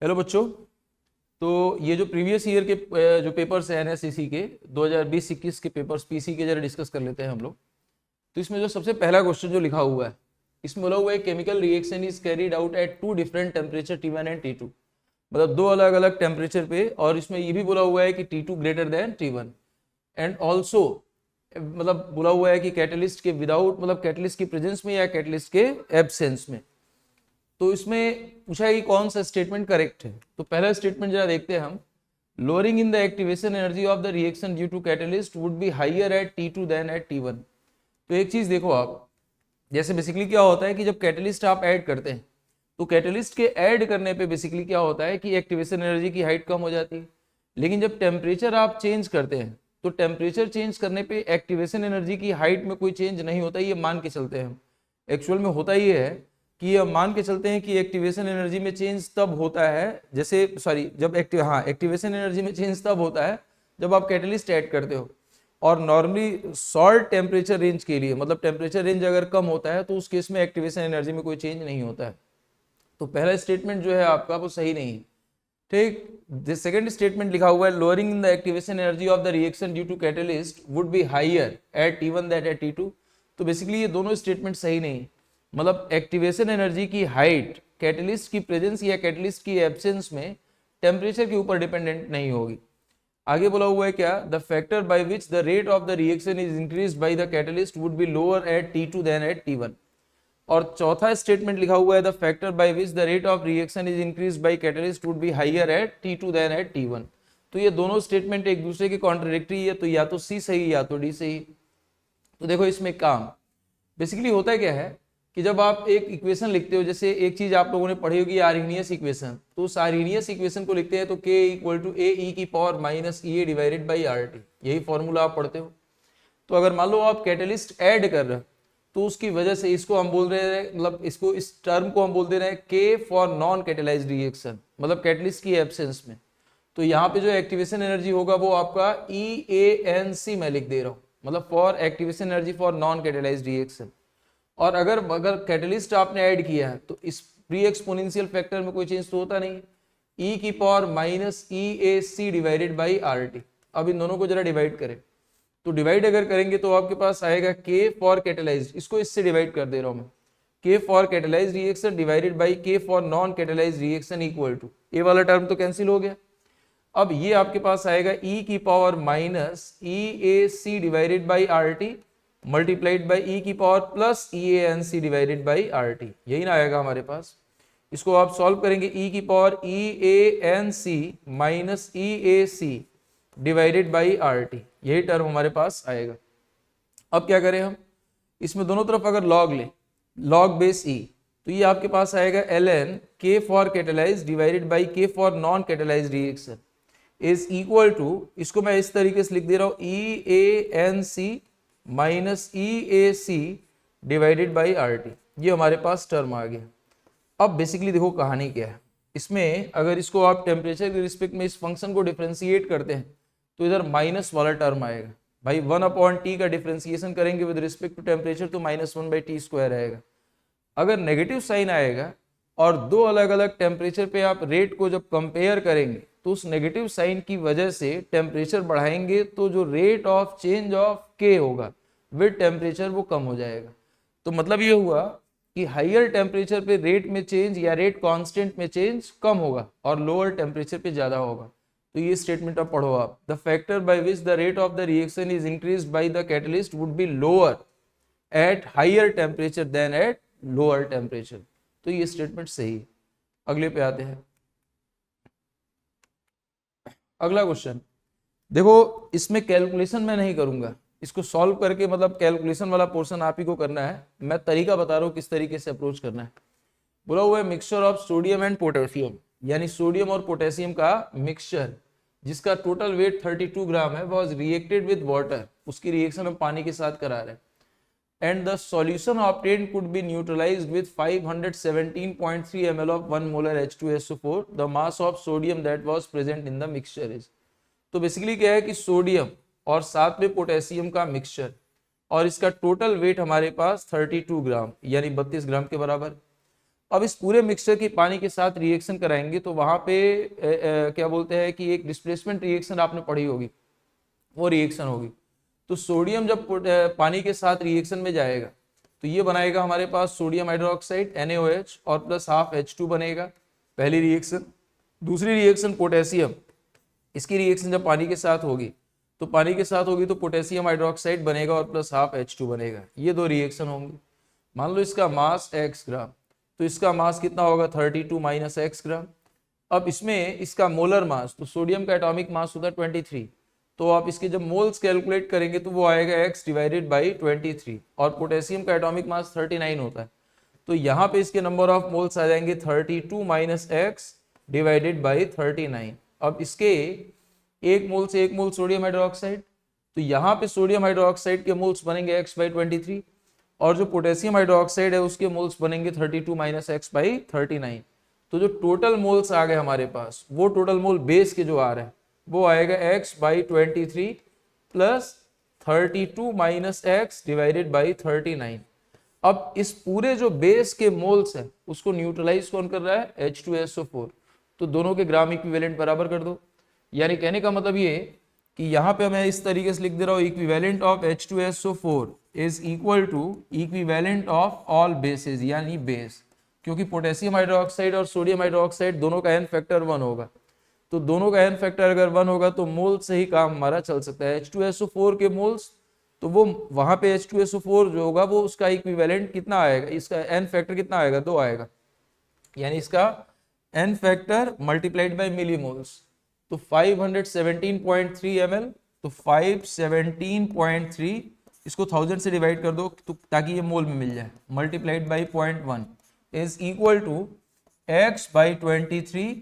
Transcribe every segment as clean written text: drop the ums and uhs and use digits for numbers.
Hello बच्चों। तो ये जो प्रीवियस ईयर के जो पेपर्स हैं एनएससीसी के 2020-21 के पेपर्स पीसी के जरा डिस्कस कर लेते हैं हम लोग। तो इसमें जो सबसे पहला क्वेश्चन जो लिखा हुआ है, इसमें बोला हुआ है chemical reaction is carried out at two different temperature T1 and T2, मतलब दो अलग अलग टेम्परेचर पे। और इसमें ये भी बोला हुआ है कि T2 greater than T1 and also मतलब बोला हुआ है कि कैटलिस्ट के विदाउट, मतलब कैटलिस्ट की प्रेजेंस में या कैटलिस्ट के एब्सेंस में। तो इसमें पूछा है कि कौन सा स्टेटमेंट करेक्ट है। तो पहला स्टेटमेंट जरा देखते हैं हम। Lowering in the activation energy of the reaction due to catalyst would be higher at T2 than at T1। तो एक चीज देखो आप, जैसे बेसिकली क्या होता है कि जब कैटलिस्ट आप ऐड करते हैं तो कैटलिस्ट के ऐड करने पे बेसिकली क्या होता है कि एक्टिवेशन एनर्जी की हाइट कम हो जाती है। लेकिन जब टेम्परेचर आप चेंज करते हैं तो टेम्परेचर चेंज करने पे एक्टिवेशन एनर्जी की हाइट में कोई चेंज नहीं होता, ये मान के चलते हैं हम। एक्चुअल में होता ये है कि अब मान के चलते हैं कि एक्टिवेशन एनर्जी में चेंज तब होता है, जैसे जब एक्टिवेशन एनर्जी में चेंज तब होता है जब आप कैटलिस्ट ऐड करते हो। और नॉर्मली सॉल्ट टेम्परेचर रेंज के लिए, मतलब टेम्परेचर रेंज अगर कम होता है तो उस केस में एक्टिवेशन एनर्जी में कोई चेंज नहीं होता है। तो पहला स्टेटमेंट जो है आपका वो सही नहीं है। ठीक, द सेकंड स्टेटमेंट लिखा हुआ है lowering in the activation energy of the reaction due to catalyst would be higher at T1 that at T2। तो बेसिकली ये दोनों स्टेटमेंट सही नहीं, मतलब एक्टिवेशन एनर्जी की हाइट कैटलिस्ट की प्रेजेंस या कैटलिस्ट की एब्सेंस में टेम्परेचर के ऊपर डिपेंडेंट नहीं होगी। आगे बोला हुआ है क्या, the factor by which the rate of the reaction is increase by the catalyst would be lower at T2 than at T1। और चौथा स्टेटमेंट लिखा हुआ है the factor by which the rate of reaction is increase by catalyst would be higher at T2 than at T1। तो ये दोनों statement एक दूसरे के कॉन्ट्रडिक्टरी है, तो या तो सी सही या तो डी सही। तो देखो इसमें काम बेसिकली होता है क्या है कि जब आप एक इक्वेशन लिखते हो, जैसे एक चीज आप लोगों ने पढ़ी होगी आर्हीनियस इक्वेशन, तो उस आर्हीनियस इक्वेशन को लिखते हैं तो K इक्वल टू AE की power minus EA divided by RT, यही फॉर्मूला आप पढ़ते हो। तो अगर मान लो आप कैटलिस्ट ऐड कर रहे हो तो उसकी वजह से इसको हम बोल रहे हैं, मतलब इसको इस टर्म को हम बोल दे रहे हैं K for non catalysed reaction, मतलब कैटलिस्ट की एब्सेंस में। तो यहाँ पे जो एक्टिवेशन एनर्जी होगा वो आपका EANC मैं लिख दे रहा हूँ, मतलब for activation energy for non catalysed reaction. और अगर कैटलिस्ट आपने ऐड किया है तो इस प्री एक्सपोनेंशियल फैक्टर में कोई चेंज तो होता नहीं, E की power minus EAC divided by RT। अब इन दोनों को जरा डिवाइड करें, तो डिवाइड अगर करेंगे तो आपके पास आएगा K फॉर कैटेलाइज्ड, इसको इससे डिवाइड कर दे रहा हूं मैं, K for catalysed reaction divided by K for non catalysed reaction equal to, ये वाला टर्म तो कैंसिल हो गया। अब ये आपके पास आएगा E की power minus EAC divided by RT multiplied by E की power plus EANC divided by RT, यही ना आएगा हमारे पास। इसको आप सॉल्व करेंगे, E की power EANC minus EAC divided by RT, यही टर्म हमारे पास आएगा। अब क्या करें हम, इसमें दोनों तरफ अगर लॉग लें, लॉग बेस E, तो ये आपके पास आएगा ln K for catalysed divided by K for non catalysed reaction is equal to, इसको मैं इस तरीके से लिख दे रहा हूं EANC minus EAC divided by RT, ये हमारे पास टर्म आ गया। अब बेसिकली देखो कहानी क्या है इसमें, अगर इसको आप टेम्परेचर के रिस्पेक्ट में इस फंक्शन को डिफरेंशिएट करते हैं तो इधर माइनस वाला टर्म आएगा भाई, 1/T का डिफरेंशिएशन करेंगे विद रिस्पेक्ट टू टेम्परेचर तो -1/T² आएगा। अगर नेगेटिव साइन आएगा और दो अलग अलग टेम्परेचर पे आप रेट को जब कंपेयर करेंगे तो उस नेगेटिव साइन की वजह से टेम्परेचर बढ़ाएंगे तो जो rate of change of K होगा विद टेम्परेचर वो कम हो जाएगा। तो मतलब ये हुआ कि हाइयर टेम्परेचर पे रेट में चेंज या रेट कांस्टेंट में चेंज कम होगा और लोअर टेम्परेचर पे ज्यादा होगा। तो ये स्टेटमेंट अब पढ़ो आप, the factor by which the rate of the reaction is increased by the catalyst would be lower at higher temperature than at lower temperature. तो ये स्टेटमेंट सही है। अगले पे आते हैं, अगला क्वेश्चन देखो, इसमें कैलकुलेशन मैं नहीं करूंगा, इसको सॉल्व करके मतलब कैलकुलेशन वाला पोर्शन आप ही को करना है, मैं तरीका बता रहा हूँ किस तरीके से अप्रोच करना है। बोला हुआ है mixture of sodium and potassium, यानी सोडियम और पोटेशियम का मिक्सचर जिसका टोटल वेट 32 ग्राम है, वॉज रिएक्टेड विद वाटर, उसकी रिएक्शन हम पानी के साथ करा रहे हैं। And the solution obtained could be neutralised with 517.3 ml of 1 molar H2SO4, the mass of sodium that was present in the mixture is. तो बेसिकली क्या है कि सोडियम और साथ में पोटेशियम का मिक्सचर और इसका टोटल वेट हमारे पास 32 ग्राम यानी 32 ग्राम के बराबर। अब इस पूरे मिक्सचर की पानी के साथ रिएक्शन कराएंगे तो वहां पे क्या बोलते हैं कि एक डिस्प्लेसमेंट रिएक्शन आपने पढ़ी होगी, वो रिएक्शन होगी। तो सोडियम जब पानी के साथ रिएक्शन में जाएगा तो ये बनाएगा हमारे पास सोडियम हाइड्रोक्साइड NaOH और प्लस हाफ H2 बनेगा, पहली रिएक्शन। दूसरी रिएक्शन पोटेशियम, इसकी रिएक्शन जब पानी के साथ होगी तो पोटेशियम हाइड्रोक्साइड बनेगा और प्लस हाफ H2 बनेगा, ये दो रिएक्शन होंगी। मान लो इसका मास x ग्राम, तो इसका मास कितना होगा 32 माइनस x ग्राम। अब इसमें इसका मोलर मास, तो सोडियम का एटॉमिक मास होता है 23, तो आप इसके जब मोल्स कैलकुलेट करेंगे तो वो आएगा x डिवाइडेड बाई 23, और पोटेशियम का एटॉमिक मास 39 होता है, तो यहाँ पे इसके नंबर ऑफ मोल्स आ जाएंगे 32 माइनस एक्स डिवाइडेड बाई 39। अब इसके एक मोल से एक मोल सोडियम हाइड्रोक्साइड, तो यहाँ पे सोडियम हाइड्रोक्साइड के मोल्स बनेंगे x बाई 23, और जो पोटेशियम हाइड्रोक्साइड है उसके मोल्स बनेंगे 32 माइनस एक्स बाई 39। तो जो टोटल मोल्स आ गए हमारे पास, वो टोटल मोल बेस के जो आ रहे हैं वो आएगा x by 23 plus 32 minus x divided by 39। अब इस पूरे जो बेस के मोल्स है उसको न्यूट्रलाइज कौन कर रहा है, H2SO4, तो दोनों के ग्राम इक्विवेलेंट बराबर कर दो। यानी कहने का मतलब ये कि यहाँ पे मैं इस तरीके से लिख दे रहा हूँ, equivalent of H2SO4 is equal to equivalent of all bases, यानी बेस, क्योंकि पोटेशियम हाइड्रोक्साइड और सोडियम हाइड्रोक्साइड दोनों का n फैक्टर 1 होगा, तो दोनों का n फैक्टर अगर 1 होगा तो मोल से ही काम हमारा चल सकता है। H2SO4 के मोल्स, तो वो वहां पे H2SO4 जो होगा वो उसका इक्विवेलेंट कितना आएगा, इसका n फैक्टर कितना आएगा, 2 आएगा, यानी इसका n factor multiplied by millimoles, तो 517.3 ml, तो 517.3 इसको 1000 से डिवाइड कर दो तो ताकि ये मोल में मिल जाए, multiplied by 0.1 is equal to x by 23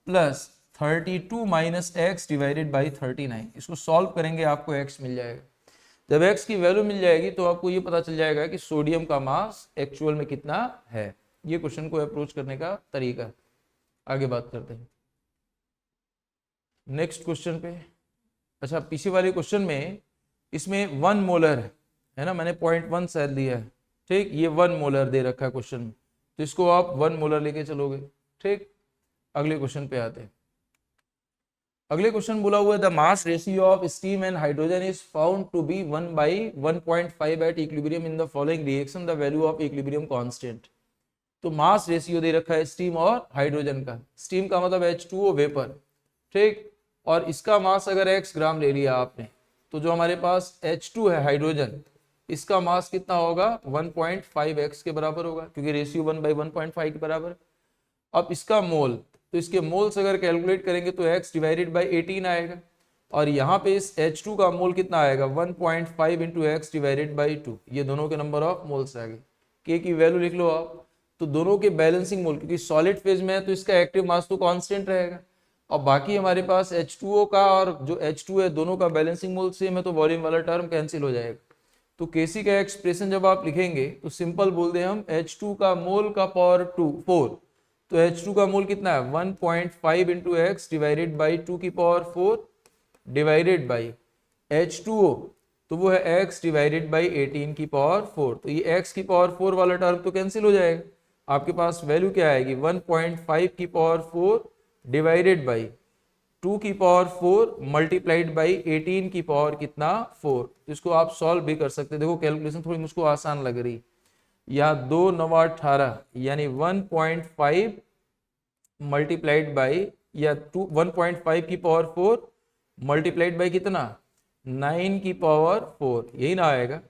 plus 32 minus x divided by 39। इसको सॉल्व करेंगे आपको x मिल जाएगा। जब x की वैल्यू मिल जाएगी तो आपको ये पता चल जाएगा कि सोडियम का मास एक्चुअल में कितना है। ये क्वेश्चन को अप्रोच करने का तरीका। आगे बात करते हैं नेक्स्ट क्वेश्चन पे। अच्छा, पीछे वाले क्वेश्चन में इसमें 1 मोलर है ना, मैंने 0.1 शायद दिया है, ठीक, ये 1 मोलर दे रखा है क्वेश्चन में, तो इसको आप 1 मोलर लेके चलोगे, ठीक। अगले क्वेश्चन पे आते हैं। अगले क्वेश्चन बोला हुआ है the mass ratio of steam and hydrogen is found to be 1/1.5 at equilibrium in the following reaction, the value of equilibrium constant. तो मास रेशियो दे रखा है स्टीम और हाइड्रोजन का, स्टीम का मतलब H2O वेपर, ठीक, और इसका मास अगर x ग्राम ले लिया आपने, तो जो हमारे पास H2 है हाइड्रोजन, इसका मास कितना होगा 1.5x के बराबर होगा, क्योंकि रेशियो 1/1.5 के बराबर। अब इसका मोल, तो इसके मोल्स अगर कैलकुलेट करेंगे तो x डिवाइडेड बाई 18 आएगा, और यहाँ पे इस H2 का मोल कितना आएगा 1.5 इंटू एक्स डिवाइडेड बाई 2, ये दोनों के नंबर ऑफ मोल्स आ गए। K की वैल्यू लिख लो आप, तो दोनों के बैलेंसिंग मोल, क्योंकि सॉलिड फेज में है तो इसका एक्टिव मास तो कांस्टेंट रहेगा, और बाकी हमारे पास H2O का और जो H2 है दोनों का बैलेंसिंग मोल सेम है, तो वॉल्यूम वाला टर्म कैंसिल हो जाएगा। तो Kc का एक्सप्रेशन जब आप लिखेंगे तो सिंपल बोल दें हम H2 का मोल का पावर 4, तो H2 का मोल कितना है 1.5 इंटू एक्स डिवाइडेड बाई 2 की पावर 4 डिवाइडेड बाई H2O, तो वो है x डिवाइडेड बाई 18 की पावर 4, तो ये x की पावर 4 वाला टर्म तो कैंसिल हो जाएगा। आपके पास वैल्यू क्या आएगी 1.5 की पावर 4 डिवाइडेड बाई 2 की पावर 4 मल्टीप्लाइड बाई 18 की पावर कितना 4। तो इसको आप सॉल्व भी कर सकते हैं। देखो कैलकुलेशन थोड़ी मुझको आसान लग रही, यहाँ 2 9 18 यानी 1.5 मल्टीप्लाइड बाई या 1.5 की पावर 4 मल्टीप्लाइड बाई कितना 9 की पावर 4, यही ना आएगा।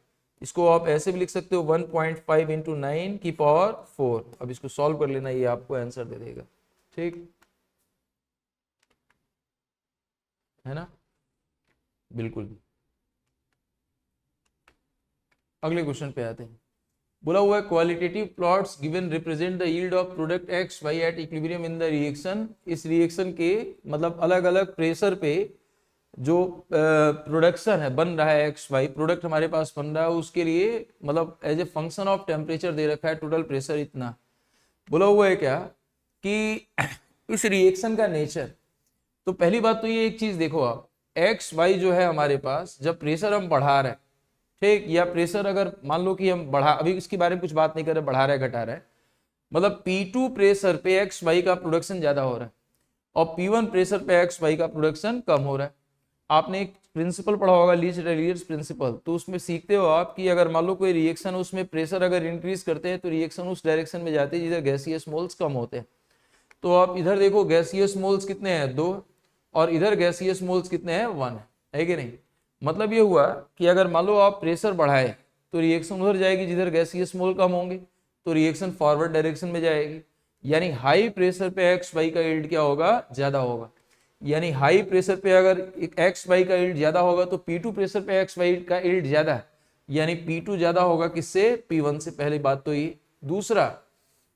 इसको आप ऐसे भी लिख सकते हो 1.5 इंटू 9 की पावर 4। अब इसको सॉल्व कर लेना, ये आपको आंसर दे देगा, ठीक है ना, बिल्कुल। अगले क्वेश्चन पे आते हैं। बोला हुआ है qualitative plots given represent the yield of product X Y at equilibrium in the reaction. इस रिएक्शन के मतलब अलग अलग प्रेशर पे जो प्रोडक्शन है बन रहा है एक्स वाई प्रोडक्ट हमारे पास बन रहा है, उसके लिए मतलब as a function of temperature दे रखा है टोटल प्रेशर इतना। बोला हुआ है क्या कि इस रिएक्शन का नेचर। तो पहली बात तो ये एक चीज देखो आप, एक्स वाई जो है हमारे पास जब प्रेशर हम बढ़ा रहे हैं, ठीक, या प्रेशर अगर मान लो कि हम बढ़ा, अभी इसके बारे में कुछ बात नहीं कर रहे बढ़ा रहे घटा रहे, मतलब P2 प्रेशर पे XY का प्रोडक्शन ज्यादा हो रहा है और P1 प्रेशर पे XY का प्रोडक्शन कम हो रहा है। आपने एक प्रिंसिपल पढ़ा होगा लीच-रेलियर्स प्रिंसिपल, तो उसमें सीखते हो आप कि अगर मान लो कोई रिएक्शन उसमें प्रेशर अगर इंक्रीज करते हैं तो रिएक्शन उस डायरेक्शन में जाती है जिधर गैसियस मोल्स कम होते हैं। तो आप इधर देखो गैसियस मोल्स कितने हैं 2 और इधर गैसियस मोल्स कितने हैं 1 है कि नहीं। मतलब ये हुआ कि अगर मान लो आप प्रेशर बढ़ाए तो रिएक्शन उधर जाएगी जिधर गैसियस मोल कम होंगे, तो रिएक्शन फॉरवर्ड डायरेक्शन में जाएगी। यानी हाई प्रेशर पे XY का यील्ड क्या होगा, ज्यादा होगा। यानी हाई प्रेशर पे अगर XY का यील्ड ज्यादा होगा तो P2 प्रेशर पे XY का यील्ड ज्यादा है, यानी P2 ज्यादा होगा किससे, P1 से। पहली बात तो ये। दूसरा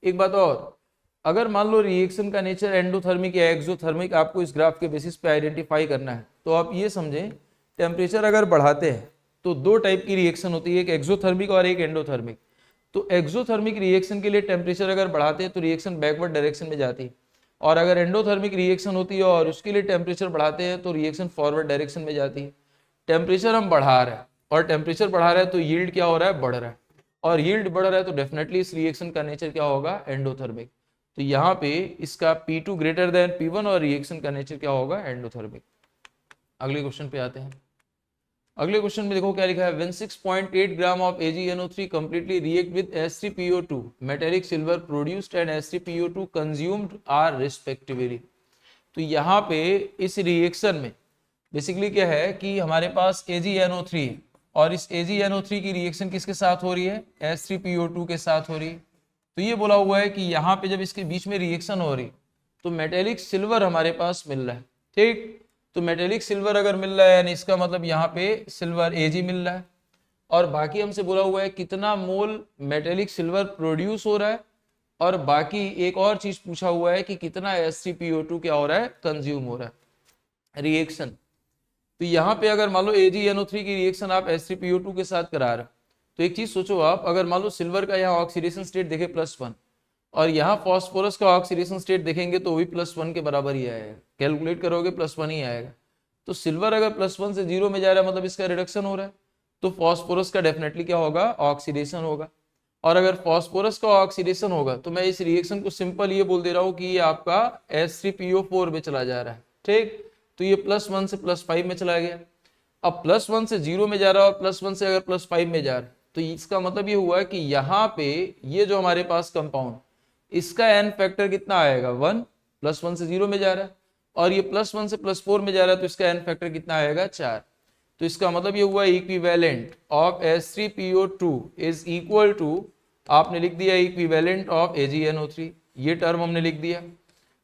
एक बात और, अगर मान लो रिएक्शन का नेचर एंडोथर्मिक या एक्सोथर्मिक आपको इस ग्राफ के बेसिस पे आइडेंटिफाई करना है, तो आप ये समझें टेम्परेचर अगर बढ़ाते हैं तो दो टाइप की रिएक्शन होती है, एक एक्सोथर्मिक और एक एंडोथर्मिक। तो एक्सोथर्मिक रिएक्शन के लिए टेम्परेचर अगर बढ़ाते हैं तो रिएक्शन बैकवर्ड डायरेक्शन में जाती है, और अगर एंडोथर्मिक रिएक्शन होती है और उसके लिए टेम्परेचर बढ़ाते हैं तो रिएक्शन फॉरवर्ड डायरेक्शन में जाती है। टेम्परेचर हम बढ़ा रहे हैं और टेम्परेचर बढ़ा रहे हैं तो यील्ड क्या हो रहा है, बढ़ रहा है, और यील्ड बढ़ रहा है तो डेफिनेटली इस रिएक्शन का नेचर क्या होगा, एंडोथर्मिक। तो यहाँ पे इसका P2 ग्रेटर देन P1 और रिएक्शन का नेचर क्या होगा, एंडोथर्मिक। अगले क्वेश्चन पे आते हैं। अगले क्वेश्चन में देखो क्या लिखा है, when 6.8 gram of AgNO3 completely react with H3PO2 metallic silver produced and H3PO2 consumed are respectively। तो यहाँ पे इस रिएक्शन में बेसिकली क्या है कि हमारे पास AgNO3 है और इस AgNO3 की रिएक्शन किसके साथ हो रही है, H3PO2 के साथ हो रही है। तो ये बोला हुआ है कि यहाँ पे जब इसके बीच में रिएक्शन हो रही तो मेटेलिक सिल्वर हमारे पास मिल रहा है, ठीक। तो मेटेलिक सिल्वर अगर मिल रहा है यानी इसका मतलब यहाँ पे सिल्वर Ag मिल रहा है, और बाकी हमसे बोला हुआ है कितना मोल मेटेलिक सिल्वर प्रोड्यूस हो रहा है, और बाकी एक और चीज पूछा हुआ है कि कितना H3PO2 क्या हो रहा है, कंज्यूम हो रहा है रिएक्शन। तो यहाँ पे अगर मान लो AgNO3 की रिएक्शन आप H3PO2 के साथ करा रहे हो, तो एक चीज सोचो आप, अगर मान लो सिल्वर का यहाँ ऑक्सीडेशन स्टेट देखे +1 और यहाँ फॉस्फोरस का ऑक्सीडेशन स्टेट देखेंगे तो भी +1 के बराबर ही आएगा, कैलकुलेट करोगे +1 ही आएगा। तो सिल्वर अगर +1 से 0 में जा रहा है मतलब इसका रिडक्शन हो रहा है, तो फॉस्फोरस का डेफिनेटली क्या होगा, ऑक्सीडेशन होगा। और अगर फॉस्फोरस का ऑक्सीडेशन होगा तो मैं इस रिएक्शन को सिंपल ये बोल दे रहा हूँ कि ये आपका H3PO4 में चला जा रहा है, ठीक। तो ये +1 से +5 में चला गया। अब +1 से 0 में जा रहा है और +1 से अगर +5 में जा रहा है, तो इसका मतलब ये हुआ कि यहाँ पे ये जो हमारे पास कंपाउंड इसका n फैक्टर कितना आएगा, 1, +1 से 0 में जा रहा है, और ये +1 से +4 में जा रहा है तो इसका n फैक्टर कितना आएगा, 4। तो इसका मतलब ये हुआ equivalent of H3PO2 is equal to, आपने लिख दिया इक्विवेलेंट ऑफ AgNO3, ये टर्म हमने लिख दिया।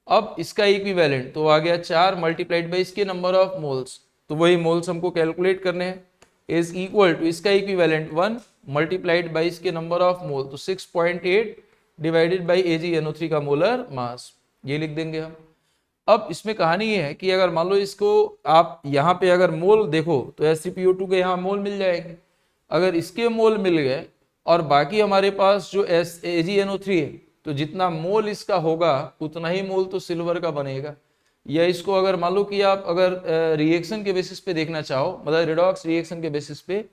अब इसका इक्विवेलेंट तो आ गया 4 मल्टीप्लाइड बाई इसके नंबर ऑफ मोल्स, तो वही मोल्स हमको कैलकुलेट करने हैं, इज इक्वल टू इसका इक्विवेलेंट 1 मल्टीप्लाइड बाई इसके नंबर ऑफ मोल, तो 6.8 डिवाइडेड बाई AgNO3 का मोलर मास, ये लिख देंगे हम। अब इसमें कहानी ये है कि अगर मान लो इसको आप यहाँ पे अगर मोल देखो तो H3PO2 के यहाँ मोल मिल जाएंगे, अगर इसके मोल मिल गए और बाकी हमारे पास जो AgNO3 है तो जितना मोल इसका होगा उतना ही मोल तो सिल्वर का बनेगा। या इसको अगर मान लो कि आप अगर रिएक्शन के बेसिस पे देखना चाहो, मतलब रिडॉक्स रिएक्शन के बेसिस पे,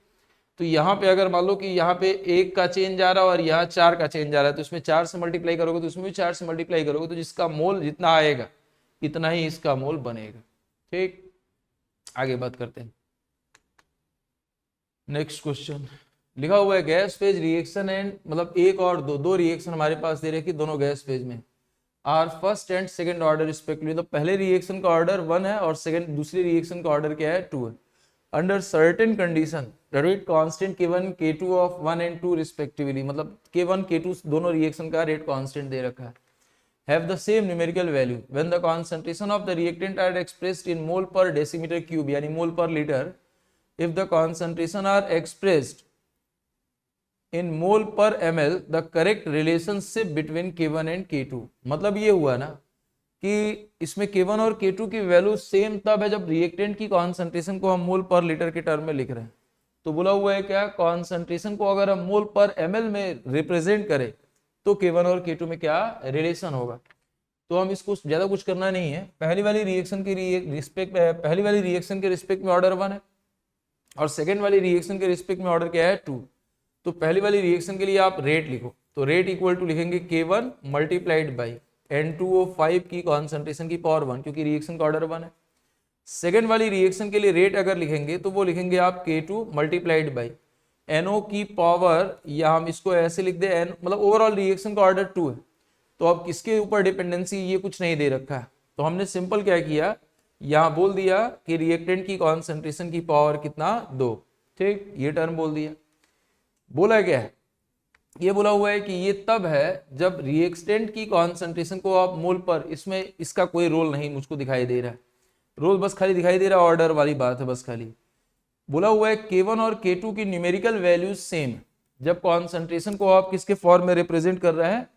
तो यहाँ पे अगर मान लो कि यहाँ पे 1 का चेंज आ रहा है और यहाँ 4 का चेंज आ रहा है, तो इसमें 4 से मल्टीप्लाई करोगे तो इसमें भी 4 से मल्टीप्लाई करोगे, तो जिसका मोल जितना आएगा इतना ही इसका मोल बनेगा, ठीक। आगे बात करते हैं। नेक्स्ट क्वेश्चन लिखा हुआ है गैस फेज रिएक्शन एंड, मतलब एक और दो रिएक्शन हमारे पास दे रहे कि दोनों गैस फेज में are first and second order respectively. तो पहले रिएक्शन का ऑर्डर 1 है और सेकंड दूसरी रिएक्शन का ऑर्डर क्या है, 2 है। Under certain condition the rate constant K1 K2 of 1 and 2 respectively, मतलब K1 K2 दोनों रिएक्शन का रेट कांस्टेंट दे रखा है, have the same numerical value when the concentration of the reactant are expressed in mole per decimeter cube, यानी मोल पर litre. if the concentration are expressed in mole per ml the correct relationship between K1 and K2। मतलब ये हुआ ना कि इसमें K1 और K2 की वैल्यू सेम तब है जब रिएक्टेंट की कॉन्सेंट्रेशन को हम मोल पर लीटर के टर्म में लिख रहे हैं। तो बोला हुआ है क्या, कॉन्सेंट्रेशन को अगर हम मोल पर ml में रिप्रेजेंट करें तो K1 और K2 में क्या रिलेशन होगा। तो हम इसको ज्यादा कुछ करना नहीं है, पहली वाली रिएक्शन के रिस्पेक्ट में ऑर्डर 1 है और सेकेंड वाली रिएक्शन के रिस्पेक्ट में ऑर्डर क्या है, 2। तो पहली वाली रिएक्शन के लिए आप रेट लिखो, तो रेट इक्वल टू लिखेंगे K1 मल्टीप्लाइड बाई N2O5 की कॉन्सेंट्रेशन की पावर 1, क्योंकि रिएक्शन का ऑर्डर 1 है। सेकेंड वाली रिएक्शन के लिए रेट अगर लिखेंगे तो वो लिखेंगे आप K2 मल्टीप्लाइड बाई NO की पावर, या हम इसको ऐसे लिख दे N, मतलब ओवरऑल रिएक्शन का ऑर्डर 2 है। तो अब किसके ऊपर डिपेंडेंसी, ये कुछ नहीं दे रखा है, तो हमने सिंपल क्या किया, यहाँ बोल दिया कि रिएक्टेंट की कॉन्सेंट्रेशन की पावर कितना 2, ठीक, ये टर्म बोल दिया। बोला क्या है, ये बोला हुआ है कि ये तब है जब रिएक्टेंट की कॉन्सेंट्रेशन को आप मोल पर, इसमें इसका कोई रोल नहीं मुझको दिखाई दे रहा है, रोल बस खाली दिखाई दे रहा है, ऑर्डर वाली बात है बस खाली। बोला हुआ है K1 और K2 की न्यूमेरिकल वैल्यूज सेम, जब कॉन्सेंट्रेशन को आप किसके फॉर्म में रिप्रेजेंट कर रहे हैं,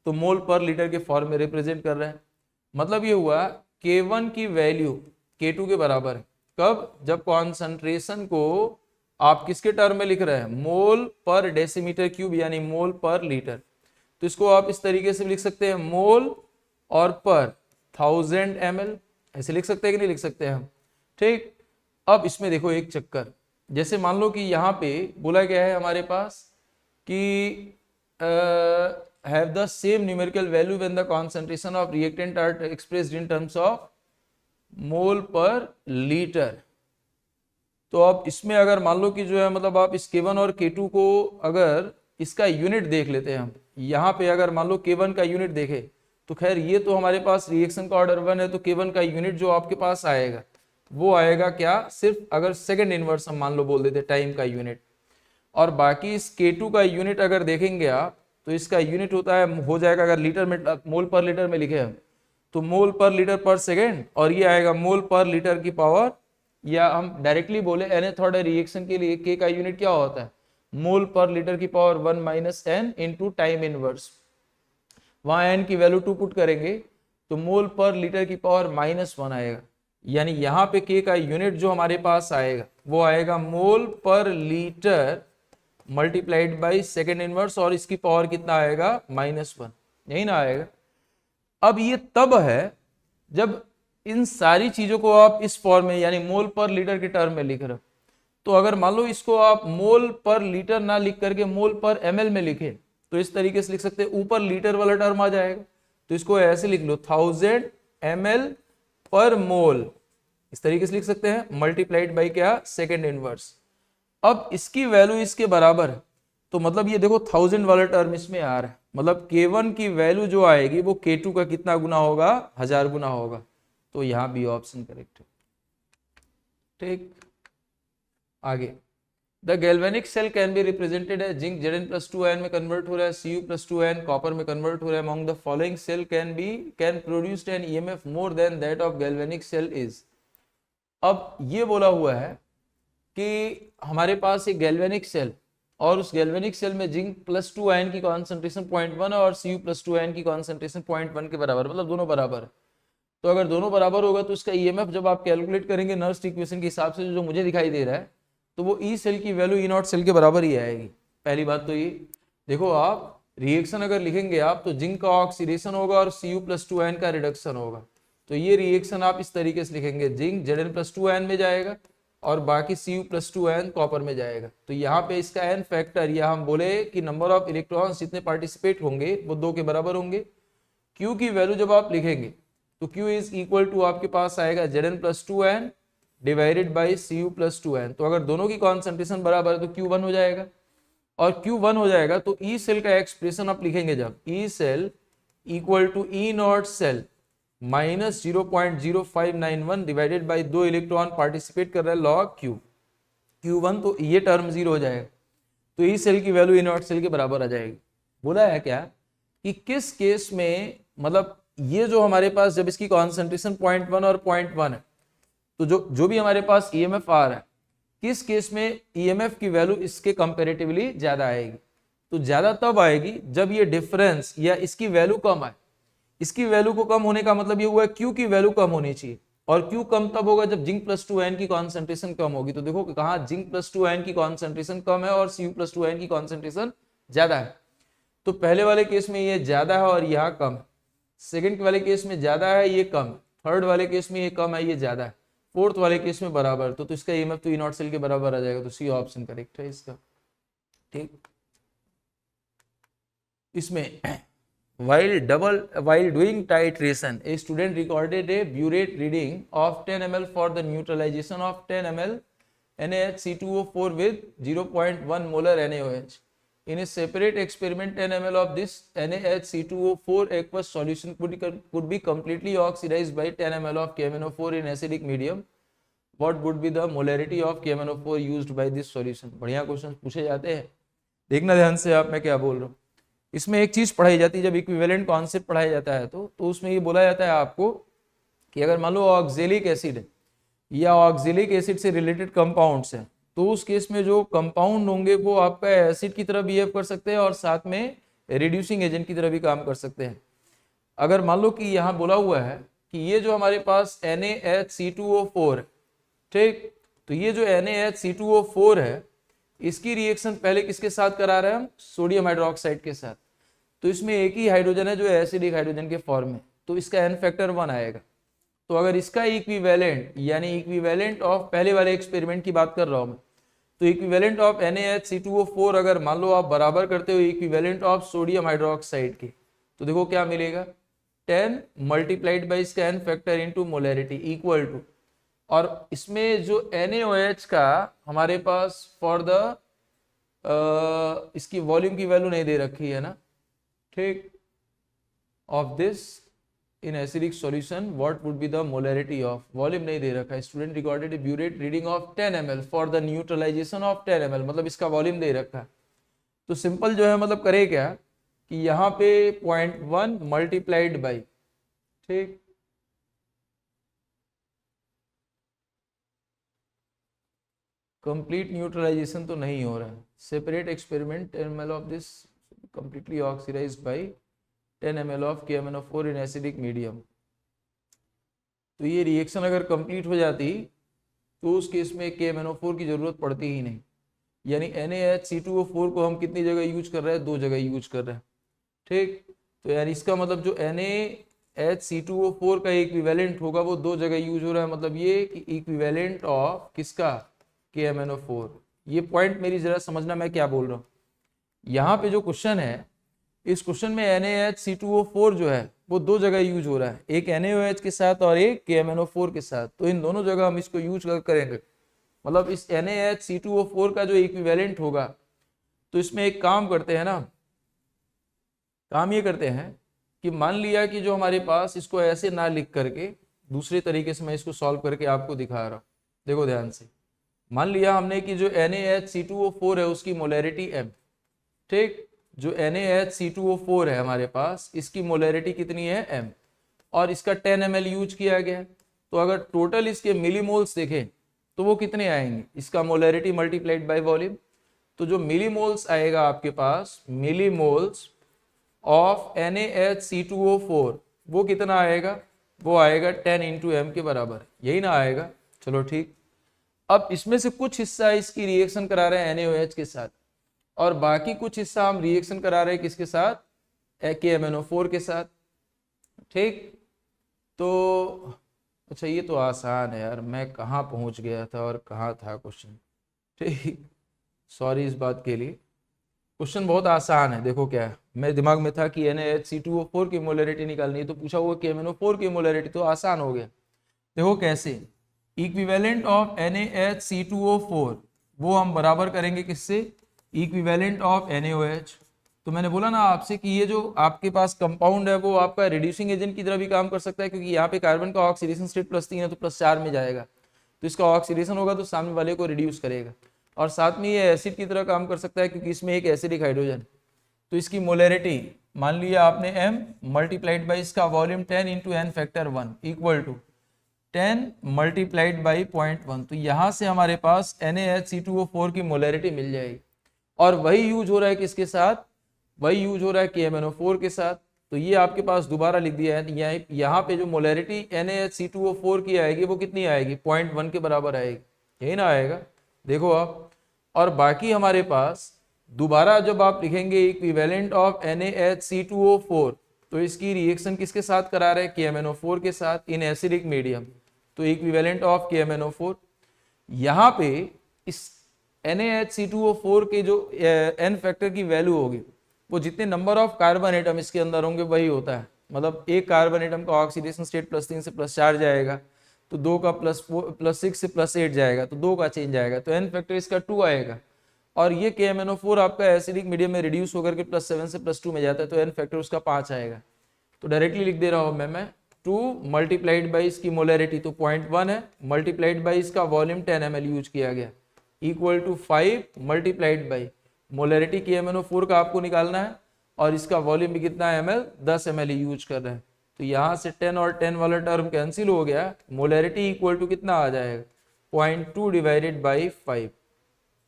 तो मोल पर लीटर के फॉर्म में रिप्रेजेंट कर रहे हैं। मतलब ये हुआ K1 की वैल्यू K2 के बराबर है, कब, जब कॉन्सेंट्रेशन को आप किसके टर्म में लिख रहे हैं, मोल पर डेसीमीटर क्यूब, यानी मोल पर लीटर। तो इसको आप इस तरीके से लिख सकते हैं, मोल और पर 1000 ml, ऐसे लिख सकते हैं कि नहीं लिख सकते हैं हम, ठीक। अब इसमें देखो एक चक्कर, जैसे मान लो कि यहाँ पे बोला गया है हमारे पास कि have the same numerical value when the concentration of reactant are expressed in terms of mole per liter। तो अब इसमें अगर मान लो कि जो है, मतलब आप इस K1 और K2 को अगर इसका यूनिट देख लेते हैं हम, यहाँ पे अगर मान लो K1 का यूनिट देखे, तो खैर ये तो हमारे पास रिएक्शन का ऑर्डर 1 है, तो K1 का यूनिट जो आपके पास आएगा वो आएगा क्या, सिर्फ अगर सेकंड इनवर्स हम मान लो बोल देते टाइम का यूनिट। और बाकी इस K2 का यूनिट अगर देखेंगे आप, तो इसका यूनिट होता है, हो जाएगा अगर लीटर में, मोल पर लीटर में लिखे हम, तो मोल पर लीटर पर सेकेंड, और ये आएगा मोल पर लीटर की पावर, या हम डायरेक्टली बोले nth ऑर्डर रिएक्शन के लिए K का यूनिट क्या होता है, मोल पर लीटर की power 1 minus n into time inverse. वहां n की वैल्यू 2 पुट करेंगे तो मोल पर लीटर की पावर -1 आएगा, यानी यहाँ पे K का यूनिट जो हमारे पास आएगा वो आएगा मोल पर litre multiplied by second inverse, और इसकी पावर कितना आएगा, -1, यही ना आएगा। अब ये तब है जब इन सारी चीजों को आप इस फॉर्म में, यानी मोल पर लीटर के टर्म में लिख रहे हो। तो अगर मान लो इसको आप मोल पर लीटर ना लिख करके मोल पर ml में लिखे, तो इस तरीके से लिख सकते हैं, ऊपर लीटर वाला टर्म आ जाएगा, तो इसको ऐसे लिख लो 1000 ml पर मोल, इस तरीके से लिख सकते हैं, मल्टीप्लाइड बाई क्या, सेकेंड इनवर्स। अब इसकी वैल्यू इसके बराबर है, तो मतलब ये देखो 1000 वाला टर्म इसमें आ रहा है, मतलब K1 की वैल्यू जो आएगी वो K2 का कितना गुना होगा, 1000 गुना होगा। तो यहां भी ऑप्शन करेक्ट है, ठीक। आगे, the galvanic cell can be represented है, जिंक Zn+2n में कन्वर्ट हो रहा है, Cu+2n कॉपर में कन्वर्ट हो रहा है। Among the following cell can produced an EMF more than that of galvanic cell is. अब ये बोला हुआ है कि हमारे पास एक गैल्वेनिक सेल, और उस गैल्वेनिक सेल में जिंक+2 आयन की कॉन्सेंट्रेशन 0.1 और Cu+2 आयन की कॉन्सेंट्रेशन 0.1 के बराबर, मतलब दोनों बराबर है। तो अगर दोनों बराबर होगा तो इसका EMF जब आप कैलकुलेट करेंगे नर्स्ट इक्वेशन के हिसाब से जो मुझे दिखाई दे रहा है, तो वो ई सेल की वैल्यू ई नॉट सेल के बराबर ही आएगी। पहली बात तो ये देखो, आप रिएक्शन अगर लिखेंगे आप, तो जिंक का ऑक्सीडेशन होगा और Cu+2 आयन का रिडक्शन होगा। तो ये रिएक्शन आप इस तरीके से लिखेंगे, जिंक Zn+2 आयन में जाएगा और बाकी Cu+2 आयन कॉपर में जाएगा। तो यहाँ पे इसका एन फैक्टर, या हम बोले कि नंबर ऑफ इलेक्ट्रॉन्स जितने पार्टिसिपेट होंगे वो 2 के बराबर होंगे। Q की वैल्यू जब आप लिखेंगे तो Q इज इक्वल टू आपके पास आएगा Zn+2 ion divided by Cu+2 ion. तो अगर दोनों की कॉन्सेंट्रेशन बराबर है तो Q1 हो जाएगा, और Q1 हो जाएगा तो ई सेल का एक्सप्रेशन आप लिखेंगे जब E cell equal to E not cell minus 0.0591 divided by 2 electron participate कर रहा है लॉग Q1, तो ये टर्म 0 हो जाएगा, तो ई सेल की वैल्यू ई नॉट सेल के बराबर आ जाएगी। बोला है क्या कि किस केस में, मतलब ये जो हमारे पास जब इसकी कॉन्सेंट्रेशन 0.1 और 0.1 है, तो जो भी हमारे पास EMF आ रहा है, किस केस में EMF की वैल्यू इसके कंपैरेटिवली ज्यादा आएगी। तो ज्यादा तब आएगी जब ये डिफरेंस या इसकी वैल्यू कम आए। इसकी वैल्यू को कम होने का मतलब ये हुआ है Q की वैल्यू कम होनी चाहिए, और Q कम तब होगा जब जिंक+2 आयन की कॉन्सेंट्रेशन कम होगी। तो देखो कहाँ जिंक+2 आयन की कॉन्सेंट्रेशन कम है और Cu+2 आयन की कॉन्सेंट्रेशन ज्यादा है। तो पहले वाले केस में ये ज्यादा है और यहाँ कम है, सेकंड वाले केस में ज्यादा है ये कम, थर्ड वाले केस में ये कम है ये ज्यादा है, फोर्थ वाले केस में बराबर। तो इसका EMF तो ई नॉट सेल के बराबर आ जाएगा, तो सी ऑप्शन करेक्ट है इसका, ठीक। इसमें while doing titration, a student recorded a burette reading of 10 ml for the neutralization of 10 ml NaHC2O4 with 0.1 molar NaOH. In a separate experiment, 10 ml of this NaHC2O4 aqueous solution could be completely oxidized by 10 ml of KMnO4 in acidic medium. What would be the molarity of KMnO4 used by this solution? बढ़िया question पूछे जाते हैं, देखना ध्यान से आप मैं क्या बोल रहा हूँ। इसमें एक चीज पढ़ाई जाती है, जब इक्विवेलेंट कॉन्सेप्ट पढ़ाया जाता है तो उसमें ये बोला जाता है आपको कि अगर मान लो ऑक्जेलिक एसिड या ऑक्जेलिक एसिड से रिलेटेड कंपाउंड्स हैं, तो उस केस में जो कंपाउंड होंगे वो आपका एसिड की तरह बिहेव कर सकते हैं और साथ में रिड्यूसिंग एजेंट की तरह भी काम कर सकते हैं। अगर मान लो कि यहाँ बोला हुआ है कि ये जो हमारे पास NaHC2O4 है, ठीक, तो ये जो NaHC2O4 है इसकी रिएक्शन पहले किसके साथ करा रहे हैं हम? सोडियम हाइड्रोक्साइड के साथ। तो इसमें एक ही हाइड्रोजन है जो एसिडिक हाइड्रोजन के फॉर्म में, तो इसका n फैक्टर 1 आएगा। तो अगर इसका इक्विवेलेंट यानी इक्विवेलेंट ऑफ पहले वाले एक्सपेरिमेंट की बात कर रहा हूं मैं, तो इक्विवेलेंट ऑफ NaHC2O4 अगर मान लो आप बराबर करते हो इक्विवेलेंट ऑफ सोडियम हाइड्रोक्साइड के, तो देखो क्या मिलेगा, 10 मल्टीप्लाइड बाई इसका n factor into molarity equal to, और इसमें जो NaOH का हमारे पास फॉर द इसकी वॉल्यूम की वैल्यू नहीं दे रखी है ना, ठीक, of this in acidic solution what would be the molarity of, volume नहीं दे रखा है। Student recorded a burette reading of 10 ml for the neutralisation of 10 ml, मतलब इसका वॉल्यूम दे रखा है। तो सिंपल जो है मतलब करे क्या कि यहाँ पे 0.1 मल्टीप्लाइड बाई, ठीक, कंप्लीट न्यूट्रलाइजेशन तो नहीं हो रहा है, separate experiment 10 ml of this completely oxidised by 10 ml of KMnO4 in acidic medium. तो ये रिएक्शन अगर कंप्लीट हो जाती तो उस केस में KMnO4 की जरूरत पड़ती ही नहीं, यानी NaHC2O4 को हम कितनी जगह यूज कर रहे हैं? 2 जगह यूज कर रहे हैं, ठीक। तो यानी इसका मतलब जो NaHC2O4 का इक्विवेलेंट होगा वो 2 जगह यूज हो रहा है, मतलब ये कि इक्विवेलेंट ऑफ किसका? KMnO4। ये पॉइंट मेरी जरा समझना मैं क्या बोल रहा हूँ। यहाँ पे जो क्वेश्चन है, इस क्वेश्चन में NaHC2O4 जो है वो 2 जगह यूज हो रहा है, एक NaOH के साथ और एक KMnO4 के साथ। तो इन दोनों जगह हम इसको यूज करेंगे, मतलब इस NaHC2O4 का जो इक्विवेलेंट होगा। तो इसमें एक काम करते हैं ना, काम ये करते हैं कि मान लिया कि जो हमारे पास, इसको ऐसे ना लिख करके दूसरे तरीके से मैं इसको सॉल्व करके आपको दिखा रहा हूँ, देखो ध्यान से। मान लिया हमने कि जो NaHC2O4 है उसकी मोलैरिटी m, ठीक, जो NaHC2O4 है हमारे पास इसकी मोलैरिटी कितनी है? m, और इसका 10 ml यूज किया गया है। तो अगर टोटल इसके मिलीमोल्स देखें तो वो कितने आएंगे? इसका मोलैरिटी मल्टीप्लाइड बाय वॉल्यूम। तो जो मिलीमोल्स आएगा आपके पास, मिलीमोल्स ऑफ NaHC2O4 वो कितना आएगा? वो आएगा 10 इंटू m के बराबर, यही ना आएगा? चलो ठीक। अब इसमें से कुछ हिस्सा इसकी रिएक्शन करा रहे हैं NaOH के साथ, और बाकी कुछ हिस्सा हम रिएक्शन करा रहे हैं किसके साथ? KMnO4 के साथ, ठीक। तो अच्छा, ये तो आसान है यार, मैं कहाँ पहुंच गया था और कहाँ था क्वेश्चन, ठीक, सॉरी इस बात के लिए। क्वेश्चन बहुत आसान है, देखो क्या है, मेरे दिमाग में था कि NaHC2O4 की मोलैरिटी निकालनी है, तो पूछा हुआ KMnO4 की मोलैरिटी, तो आसान हो गया। देखो कैसे, इक्विवेलेंट ऑफ NaHC2O4 वो हम बराबर करेंगे किससे? Equivalent of NaOH। तो मैंने बोला ना आपसे कि ये जो आपके पास कंपाउंड है वो आपका रिड्यूसिंग एजेंट की तरह भी काम कर सकता है, क्योंकि यहाँ पे कार्बन का ऑक्सीडेशन स्टेट +3 है तो +4 में जाएगा, तो इसका ऑक्सीडेशन होगा तो सामने वाले को रिड्यूस करेगा, और साथ में ये एसिड की तरह काम कर सकता है क्योंकि इसमें एक एसिडिक हाइड्रोजन। तो इसकी मोलैरिटी मान लिया आपने m मल्टीप्लाइड बाई इसका volume 10 into n factor 1 equal to 10 multiplied by 0.1। तो यहाँ से हमारे पास NaHC2O4 की मोलैरिटी मिल जाएगी, और वही यूज हो रहा है किसके साथ? वही यूज हो रहा है KMnO4 के साथ। तो ये आपके पास दोबारा लिख दिया है, यहाँ पे जो मोलैरिटी NaHC2O4 की आएगी वो कितनी आएगी? 0.1 के बराबर आएगी, यही ना आएगा? देखो आप, और बाकी हमारे पास दोबारा जब आप लिखेंगे इक्विवेलेंट ऑफ NaHC2O4, तो इसकी रिएक्शन किसके साथ करा रहे हैं? KMnO4 के साथ इन एसिडिक मीडियम। तो इक्विवेलेंट ऑफ KMnO4, यहाँ पे इस NaHC2O4 के जो n फैक्टर की वैल्यू होगी वो जितने नंबर ऑफ कार्बन एटम इसके अंदर होंगे वही होता है। मतलब एक कार्बन एटम का ऑक्सीडेशन स्टेट +3 से +4 जाएगा, तो 2 का +6 से +8 जाएगा, तो 2 का चेंज आएगा, तो n फैक्टर इसका 2 आएगा। और ये KMnO4 आपका एसिडिक मीडियम में रिड्यूस होकर के +7 से +2 में जाता है, तो n फैक्टर उसका 5 आएगा। तो डायरेक्टली लिख दे रहा हूँ मैं 2 मल्टीप्लाइड बाई इसकी मोलरिटी तो 0.1 है, मल्टीप्लाइड बाई इसका वॉल्यूम 10 ml यूज किया गया, equal to 5 multiplied by molarity KMnO4 का आपको निकालना है, और इसका वॉल्यूम भी कितना है ml, 10 ml यूज कर रहे हैं। तो यहाँ से 10 और 10 वाला टर्म कैंसिल हो गया, मोलरिटी इक्वल टू कितना आ जाएगा, 0.2 डिवाइडेड बाई 5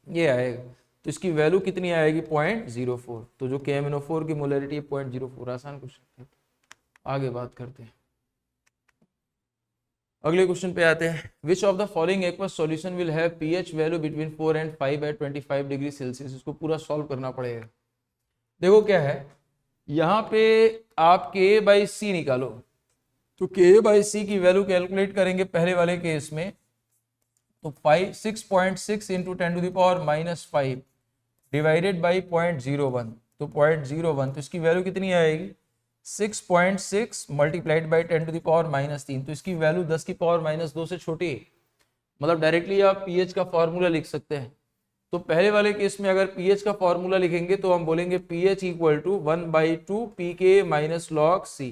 ये आएगा। तो इसकी वैल्यू कितनी आएगी, 0.04। तो जो KMnO4 की मोलरिटी है 0.04। आसान क्वेश्चन, आगे बात करते हैं। अगले क्वेश्चन पे आते हैं। Which of the following aqueous solution will have pH value between 4 and 5 at 25 degree Celsius. इसको पूरा सॉल्व करना पड़ेगा। देखो क्या है, यहाँ पे आप Ka/C निकालो, तो Ka/C की वैल्यू कैलकुलेट करेंगे पहले वाले केस में, तो 6.6 इंटू 10⁻⁻5 डिवाइडेड बाई 0.01, तो 0.01, तो इसकी वैल्यू कितनी आएगी, 6.6 मल्टीप्लाइड बाई 10⁻⁻3, तो इसकी वैल्यू 10⁻2 से छोटी है। मतलब डायरेक्टली आप pH का फॉर्मूला लिख सकते हैं। तो पहले वाले केस में अगर pH का फॉर्मूला लिखेंगे तो हम बोलेंगे pH equal to 1/2 pK minus log C,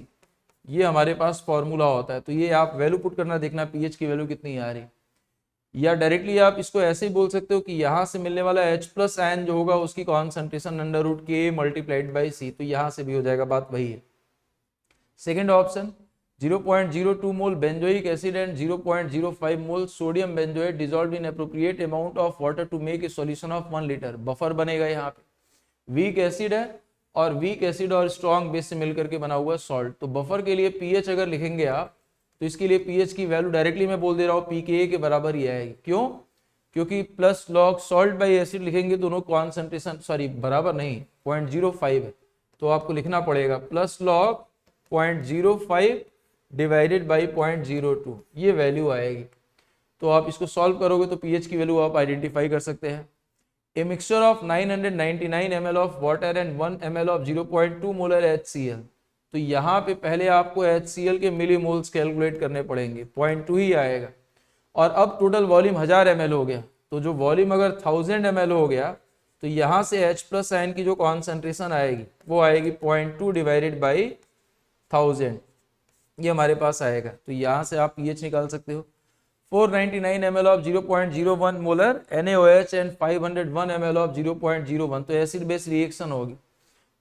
ये हमारे पास फॉर्मूला होता है। तो ये आप वैल्यू पुट करना, देखना pH की वैल्यू कितनी आ रही है। या डायरेक्टली आप इसको ऐसे ही बोल सकते हो कि यहाँ से मिलने वाला H+ आयन जो होगा उसकी concentration √K multiplied by C, तो यहाँ से भी हो जाएगा, बात वही है। Second option 0.02 mole benzoic acid and 0.05 mole sodium benzoate dissolved in appropriate amount of water to make a solution of 1 litre. Buffer बनेगा यहाँ पे, वीक एसिड है और वीक एसिड और स्ट्रॉन्ग बेस से मिलकर के बना हुआ सॉल्ट। तो बफर के लिए pH अगर लिखेंगे आप, तो इसके लिए pH की वैल्यू डायरेक्टली मैं बोल दे रहा हूँ pKa के बराबर ही आएगी। क्यों? क्योंकि plus log salt by acid लिखेंगे, दोनों कॉन्सेंट्रेशन बराबर नहीं, 0.05 है, तो आपको लिखना पड़ेगा प्लस लॉग 0.05 डिवाइडेड बाई 0.02, ये वैल्यू आएगी। तो आप इसको सॉल्व करोगे तो pH की वैल्यू आप आइडेंटिफाई कर सकते हैं। A mixture of 999 ml of water and 1 ml of 0.2 molar HCl। तो यहाँ पे पहले आपको HCl के मिलीमोल्स कैलकुलेट करने पड़ेंगे, 0.2 ही आएगा। और अब टोटल वॉल्यूम 1000 ml हो गया, तो जो वॉल्यूम अगर 1000 ml हो गया, तो यहाँ से H+ आयन की जो कॉन्सेंट्रेशन आएगी वो आएगी 0.2 डिवाइडेड बाई 1000, ये हमारे पास आएगा। तो यहाँ से आप pH निकाल सकते हो। 499 ml of 0.01 molar NaOH and 501 ml of 0.01, तो एसिड बेस रिएक्शन होगी।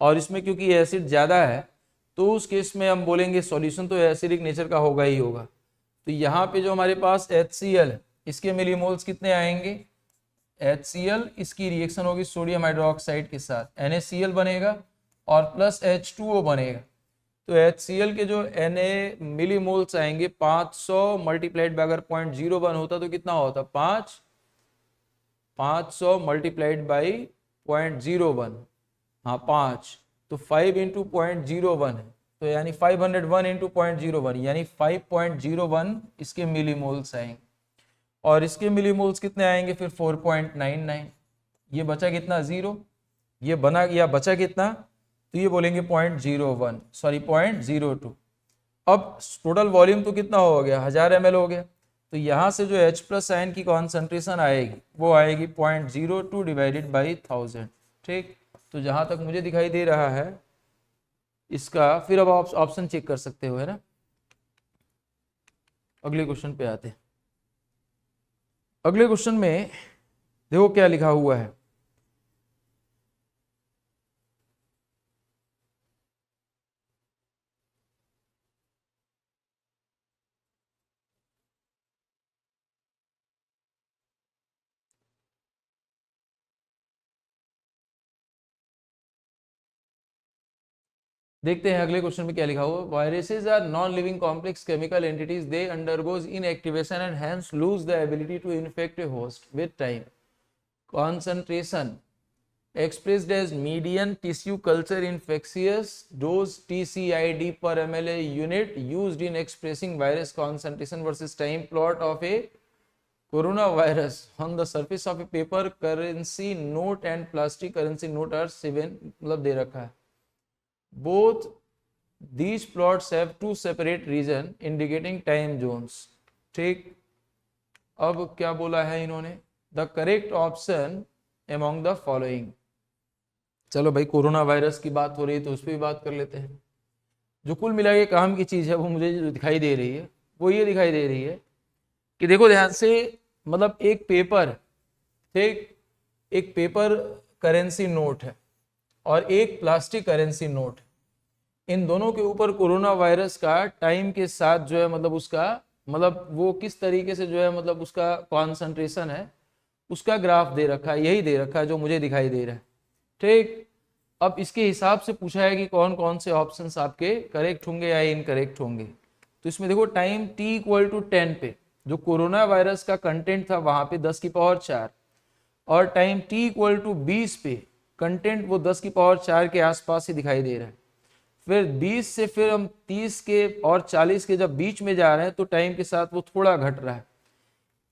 और इसमें क्योंकि एसिड ज़्यादा है तो उस केस में हम बोलेंगे सॉल्यूशन तो एसिडिक नेचर का होगा ही होगा। तो यहाँ पे जो हमारे पास HCl है, इसके मिलीमोल्स कितने आएंगे, HCl इसकी रिएक्शन होगी सोडियम हाइड्रोक्साइड के साथ, NaCl बनेगा और प्लस H2O बनेगा। तो HCl के जो Na मिलीमोल्स आएंगे 500 मल्टीप्लाइड बाय, अगर 0.01 होता तो कितना होता, 500 मल्टीप्लाइड बाई 0.01, हाँ 5, तो 5 इंटू 0.01 है, तो यानी 501 इंटू 0.01 यानी 5.01 इसके मिलीमोल्स आएंगे। और इसके मिलीमोल्स कितने आएंगे फिर 4.99, ये बचा कितना 0, ये बना या बचा कितना, तो ये बोलेंगे 0.02। अब टोटल वॉल्यूम तो कितना हो गया, 1000 ml हो गया। तो यहाँ से जो H+ आयन की कॉन्सेंट्रेशन आएगी वो आएगी 0.02 डिवाइडेड बाई 1000। ठीक, तो जहाँ तक मुझे दिखाई दे रहा है इसका, फिर अब आप ऑप्शन चेक कर सकते हो, है ना। अगले क्वेश्चन पे आते हैं। अगले क्वेश्चन में देखो क्या लिखा हुआ है। देखते हैं अगले क्वेश्चन में क्या लिखा हुआ। Viruses are non living complex chemical entities, they undergoes inactivation and hence lose the ability to infect a host with time. concentration expressed as median tissue culture infectious dose TCID per ml unit used in expressing virus concentration versus time plot of a corona virus on the surface of a paper currency note and plastic currency note are 7 मतलब दे रखा है। Both these plots have two separate region indicating time zones. ठीक, अब क्या बोला है इन्होंने, the correct option among the following. चलो भाई, कोरोना वायरस की बात हो रही है तो उस पर भी बात कर लेते हैं। जो कुल मिला के काम की चीज है वो मुझे जो दिखाई दे रही है वो ये दिखाई दे रही है कि देखो ध्यान से, मतलब एक पेपर, ठीक, एक पेपर करेंसी नोट है और एक प्लास्टिक करेंसी नोट है। इन दोनों के ऊपर कोरोना वायरस का टाइम के साथ जो है मतलब उसका मतलब वो किस तरीके से जो है मतलब उसका कॉन्सेंट्रेशन है उसका ग्राफ दे रखा है, यही दे रखा है जो मुझे दिखाई दे रहा है। ठीक, अब इसके हिसाब से पूछा है कि कौन कौन से ऑप्शंस आपके करेक्ट होंगे या इनकरेक्ट होंगे। तो इसमें देखो टाइम t इक्वल टू 10 पे जो कोरोना वायरस का कंटेंट था वहां पे 10 की पावर 4, और टाइम t इक्वल टू 20 पे कंटेंट वो 10 की पावर 4 के आसपास ही दिखाई दे रहा है। फिर 20 से फिर हम 30 के और 40 के जब बीच में जा रहे हैं तो टाइम के साथ वो थोड़ा घट रहा है।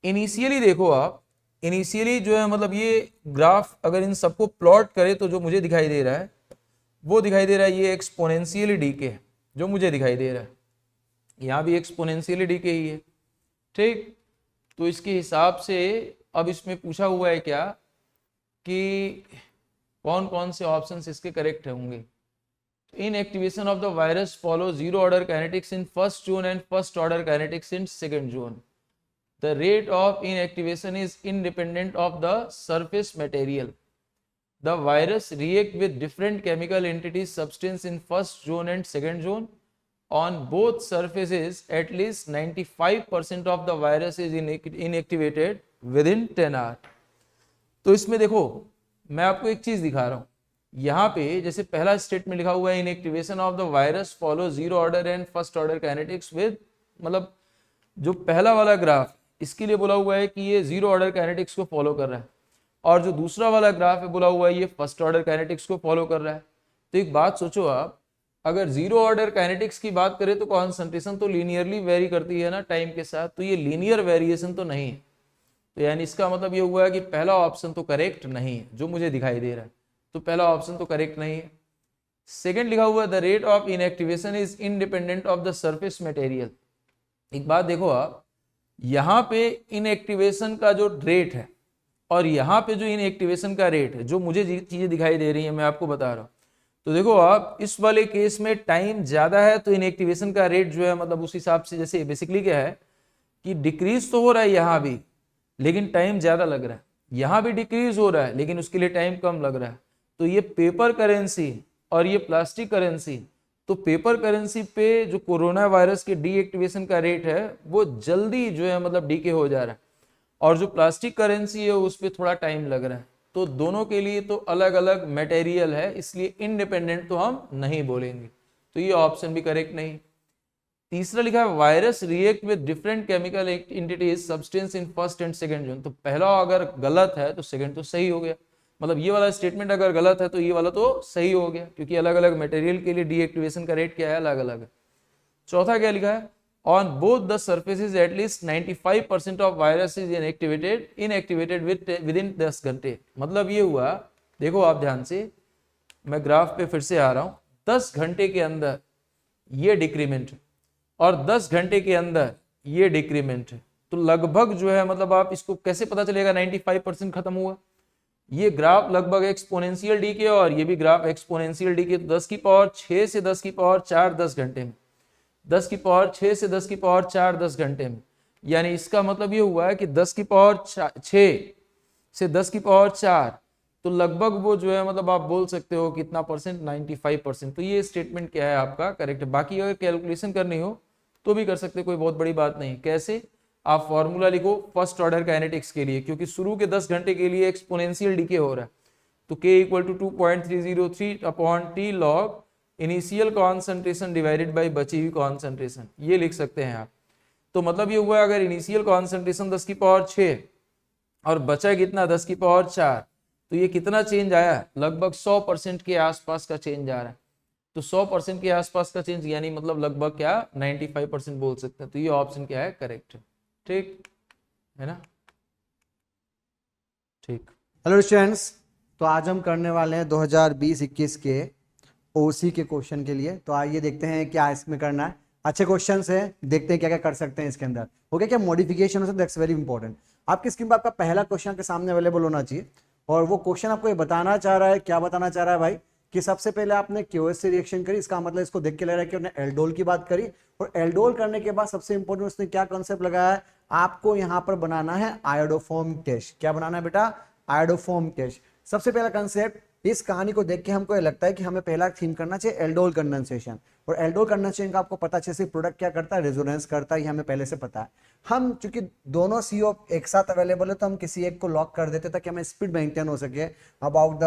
इनिशियली देखो आप, इनिशियली जो है मतलब ये ग्राफ अगर इन सबको प्लॉट करें तो जो मुझे दिखाई दे रहा है वो दिखाई दे रहा है ये एक्सपोनेंशियली डीके है जो मुझे दिखाई दे रहा है, यहाँ भी एक्सपोनेंशियली डीके ही है। ठीक, तो इसके हिसाब से अब इसमें पूछा हुआ है क्या कि कौन कौन से ऑप्शंस इसके करेक्ट होंगे। Inactivation of the virus follow zero order kinetics in first zone and first order kinetics in second zone. The rate of inactivation is independent of the surface material. The virus react with different chemical entities substance in first zone and second zone. On both surfaces, at least 95% of the virus is inactivated within 10 hours. तो इसमें देखो मैं आपको एक चीज दिखा रहा हूं, यहाँ पे जैसे पहला स्टेटमेंट लिखा हुआ है inactivation of the virus follow zero order and first order kinetics with, मतलब जो पहला वाला ग्राफ इसके लिए बोला हुआ है कि ये जीरो ऑर्डर काइनेटिक्स को फॉलो कर रहा है, और जो दूसरा वाला ग्राफ है बोला हुआ है ये फर्स्ट ऑर्डर काइनेटिक्स को फॉलो कर रहा है। तो एक बात सोचो आप, अगर जीरो ऑर्डर काइनेटिक्स की बात करें तो कॉन्सेंट्रेशन तो लीनियरली वेरी करती है ना टाइम के साथ, तो ये लीनियर वेरिएशन तो नहीं है। तो यानी इसका मतलब ये हुआ है कि पहला ऑप्शन तो करेक्ट नहीं है जो मुझे दिखाई दे रहा है, तो पहला ऑप्शन तो करेक्ट नहीं है। सेकेंड लिखा हुआ है the rate of inactivation is independent of the surface material. एक बात देखो आप, यहाँ पे इनएक्टिवेशन का जो रेट है और यहाँ पे जो इनएक्टिवेशन का रेट है, जो मुझे चीजें दिखाई दे रही है मैं आपको बता रहा हूँ। तो देखो आप, इस वाले केस में टाइम ज्यादा है तो इनएक्टिवेशन का रेट जो है मतलब उस हिसाब से, जैसे बेसिकली क्या है कि डिक्रीज तो हो रहा है यहाँ भी लेकिन टाइम ज्यादा लग रहा है, यहाँ भी डिक्रीज हो रहा है लेकिन उसके लिए टाइम कम लग रहा है। तो ये पेपर करेंसी और ये प्लास्टिक करेंसी, तो पेपर करेंसी पे जो कोरोना वायरस के डीएक्टिवेशन का रेट है वो जल्दी जो है मतलब डीके हो जा रहा है, और जो प्लास्टिक करेंसी है उस पर थोड़ा टाइम लग रहा है। तो दोनों के लिए तो अलग अलग मटेरियल है, इसलिए इंडिपेंडेंट तो हम नहीं बोलेंगे, तो ये ऑप्शन भी करेक्ट नहीं। तीसरा लिखा है virus react with different chemical entities substance in first and second zone. तो पहला अगर गलत है तो सेकंड तो सही हो गया, मतलब ये वाला स्टेटमेंट अगर गलत है तो ये वाला तो सही हो गया, क्योंकि अलग अलग मटेरियल के लिए डीएक्टिवेशन का रेट क्या है, अलग अलग है। चौथा क्या लिखा है, on both the surfaces at least 95% of virus is inactivated with in 10 घंटे। मतलब ये हुआ, देखो आप ध्यान से, मैं ग्राफ पे फिर से आ रहा हूं, 10 घंटे के अंदर ये डिक्रीमेंट है और 10 घंटे के अंदर ये डिक्रीमेंट है। तो लगभग जो है मतलब आप इसको कैसे पता चलेगा 95% खत्म हुआ, ये ग्राफ लगभग एक्सपोनेंशियल डीके और ये भी ग्राफ एक्सपोनेंशियल डीके। तो 10 की पावर 6 से 10 की पावर 4 10 घंटे में, 10 की पावर 6 से 10 की पावर 4 10 घंटे में, यानी इसका मतलब ये हुआ है कि 10 की पावर 6 से 10 की पावर 4, तो लगभग वो जो है मतलब आप बोल सकते हो कितना परसेंट, 95%। तो ये स्टेटमेंट क्या है आपका करेक्ट है। बाकी अगर कैलकुलेशन करनी हो तो भी कर सकते, कोई बहुत बड़ी बात नहीं। कैसे, आप फॉर्मूला लिखो फर्स्ट ऑर्डर काइनेटिक्स के लिए, क्योंकि शुरू के 10 घंटे के लिए एक्सपोनेंशियल डीके हो रहा है, तो k equal to 2.303 upon T log initial concentration divided by बची हुई कॉन्सेंट्रेशन, ये लिख सकते हैं आप। तो मतलब ये हुआ अगर इनिशियल कॉन्सेंट्रेशन 10 की पावर 6 और बचा कितना 10 की पावर 4, तो ये कितना चेंज आया, लगभग 100% के आसपास का चेंज आ रहा है। तो 100% के आसपास का चेंज यानी मतलब लगभग क्या 95% बोल सकते हैं। तो ये ऑप्शन क्या है, करेक्ट है, ठीक है ना। ठीक। हेलो स्टूडेंट्स, तो आज हम करने वाले हैं 2020-21 के ओसी के क्वेश्चन के लिए। तो आइए देखते हैं क्या इसमें करना है। अच्छे क्वेश्चंस हैं, देखते हैं क्या क्या कर सकते हैं इसके अंदर। ओके, क्या मॉडिफिकेशन हो सकता है, दैट्स वेरी इंपॉर्टेंट। आपकी स्क्रीन पर आपका पहला क्वेश्चन आपके सामने अवेलेबल होना चाहिए और वो क्वेश्चन आपको ये बताना चाह रहा है, क्या बताना चाह रहा है भाई, कि सबसे पहले आपने क्यूएस से रिएक्शन करी। इसका मतलब इसको देख के लग रहा है कि उसने एल्डोल की बात करी, और एल्डोल करने के बाद सबसे इंपॉर्टेंट उसने क्या कॉन्सेप्ट लगाया है, आपको यहां पर बनाना है आयोडोफॉर्म टेस्ट। क्या बनाना है बेटा? Iodoform test. सबसे पहला कंसेप्ट, इस कहानी को देख के हमको लगता है कि हमें पहला थीम करना चाहिए एल्डोल कंडेंसेशन। और एल्डोल कंडेंसेशन का आपको पता अच्छे से प्रोडक्ट क्या करता है, रेजोनेंस करता है, ये हमें पहले से पता है। हम चूंकि दोनों CO एक साथ अवेलेबल है तो हम किसी एक को लॉक कर देते ताकि हमें स्पीड मेंटेन हो सके अबाउट द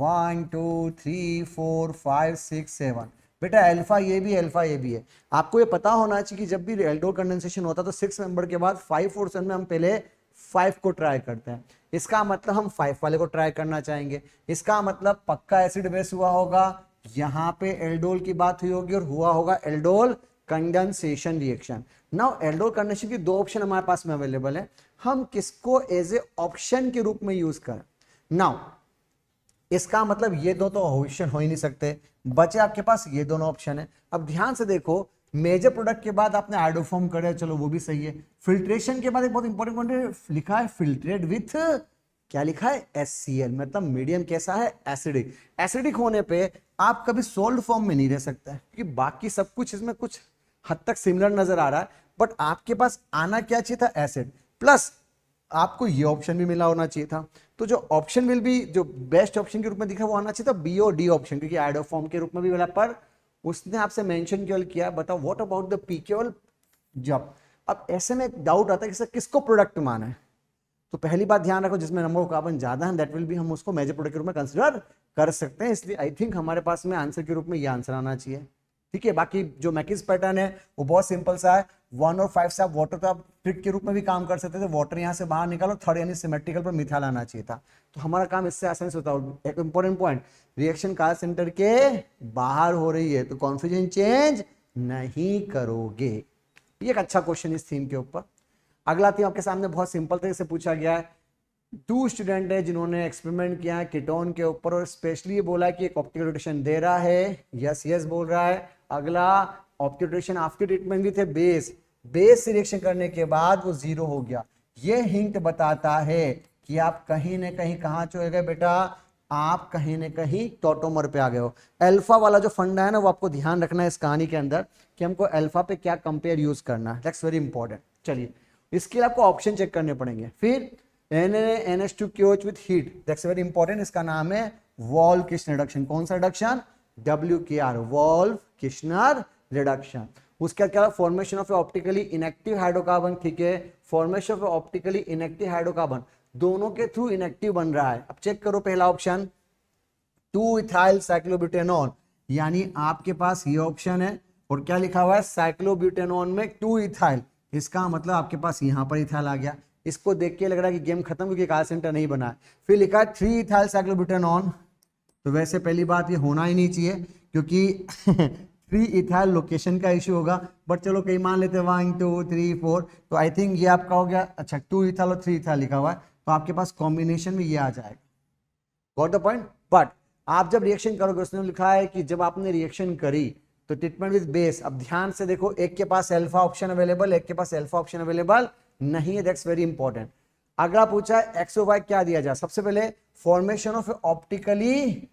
1 2 3 4 5 6 7। बेटा अल्फा ये भी, अल्फा ये भी है। आपको ये पता होना चाहिए कि जब भी एल्डोल कंडेंसेशन होता है तो 6 मेंबर के बाद 5 और 7 में हम पहले 5 को ट्राई करते हैं। इसका मतलब हम 5 वाले को ट्राई करना चाहेंगे। इसका मतलब पक्का एसिड बेस हुआ होगा, यहां पे एल्डोल की बात हुई होगी और हुआ होगा aldol condensation reaction. Now aldol condensation की दो ऑप्शन हमारे पास में अवेलेबल है, हम किसको एज ए ऑप्शन के रूप में यूज करें। नाउ इसका मतलब ये दो तो ऑप्शन हो ही नहीं सकते, बचे आपके पास ये दोनों ऑप्शन है। अब ध्यान से देखो, मेजर प्रोडक्ट के बाद आपने आयोडोफॉर्म करे, चलो वो भी सही है। फिल्ट्रेशन के बाद एक बहुत इंपॉर्टेंट पॉइंट लिखा है, फिल्ट्रेट विथ, क्या लिखा है, HCl, मतलब मीडियम कैसा है, एसिडिक। एसिडिक होने पे आप कभी सोल्ड फॉर्म में नहीं रह सकता है, क्योंकि बाकी सब कुछ इसमें कुछ हद तक सिमिलर नजर आ रहा है, बट आपके पास आना क्या चाहिए था, एसिड। प्लस आपको ये ऑप्शन भी मिला होना चाहिए था। तो जो ऑप्शन विल भी, जो बेस्ट ऑप्शन के रूप में दिखा वो आना चाहिए था बी और डी ऑप्शन, क्योंकि आयोडोफॉर्म के रूप में भी मिला, पर उसने आपसे मेंशन केवल किया। बताओ व्हाट अबाउट द पी केवल जब। अब ऐसे में एक डाउट आता है कि सर किसको प्रोडक्ट माना है। तो पहली बात ध्यान रखो, जिसमें नंबर ऑफ कार्बन ज्यादा है दैट विल भी हम उसको मेजर प्रोडक्ट के रूप में कंसिडर कर सकते हैं। इसलिए आई थिंक हमारे पास में आंसर के रूप में ये आंसर आना चाहिए। ठीक है, बाकी जो मैकिस पैटर्न है वो बहुत सिंपल सा है। 1 और 5 से आप वाटर तो आप ट्रिक के रूप में भी काम कर सकते थे, वाटर यहां से बाहर निकालो, थर्ड यानी सिमेट्रिकल पर मिथाइल आना चाहिए था, तो हमारा काम इससे आसानी से होता है। एक important point, reaction call centre के बाहर हो रही है तो कॉन्फ्यूजन चेंज नहीं करोगे। ये एक अच्छा क्वेश्चन इस थीम के ऊपर। अगला थीम आपके सामने बहुत सिंपल तरीके से पूछा गया है। 2 स्टूडेंट है जिन्होंने एक्सपेरिमेंट किया है कीटोन के ऊपर, और स्पेशली ये बोला है कि एक ऑप्टिकल रोटेशन दे रहा है, यस यस बोल रहा है। अगला optical rotation after treatment with base, base से रिएक्शन करने के बाद वो 0 हो गया। ये हिंट बताता है कि आप कहीं ना कहीं कहां चले गए बेटा, आप कहीं ना कहीं टॉटोमर पे आ गए हो। अल्फा वाला जो फंडा है ना, वो आपको ध्यान रखना है इस कहानी के अंदर कि हमको अल्फा पे क्या कंपेयर यूज करना है, दैट्स वेरी इंपॉर्टेंट। चलिए, इसके लिए आपको ऑप्शन चेक करने पड़ेंगे। फिर NaNH2QH with heat, that's very important. इसका नाम है वॉल्व किश्नर रिडक्शन। कौन सा reduction? WKR, valve Kishner reduction. उसके क्या, formation of optically inactive hydrocarbon. ठीक है, formation of optically inactive hydrocarbon, दोनों के थ्रू इनएक्टिव बन रहा है। अब चेक करो पहला ऑप्शन 2 इथाइल साइक्लोब्यूटेनॉन, यानी आपके पास ये ऑप्शन है, और क्या लिखा हुआ है, साइक्लोब्यूटेनॉन में 2 इथाइल। इसका मतलब आपके पास यहां पर इथाइल आ गया। इसको देख के लग रहा है कि गेम खत्म, क्योंकि काल सेंटर नहीं बना है। फिर लिखा है 3 इथाइल साइक्लोब्यूटेनॉन, तो वैसे पहली बात ये होना ही नहीं चाहिए, क्योंकि 3 इथाइल लोकेशन का इश्यू होगा, बट चलो कहीं मान लेते हैं 1 2 3 4, तो आई थिंक ये आपका हो गया। अच्छा, 2 इथाइल और 3 इथाइल लिखा हुआ है, तो आपके पास कॉम्बिनेशन में ये आ जाएगा। Got the point. बट आप जब रिएक्शन करोगे, उसने लिखा है कि जब आपने रिएक्शन करी तो ट्रीटमेंट विद बेस। अब ध्यान से देखो, एक के पास अल्फा ऑप्शन अवेलेबल, एक के पास अल्फा ऑप्शन अवेलेबल नहीं है, दैट्स वेरी इंपॉर्टेंट। अगला पूछा है एक्स और वाई क्या दिया जाए। सबसे पहले formation of optically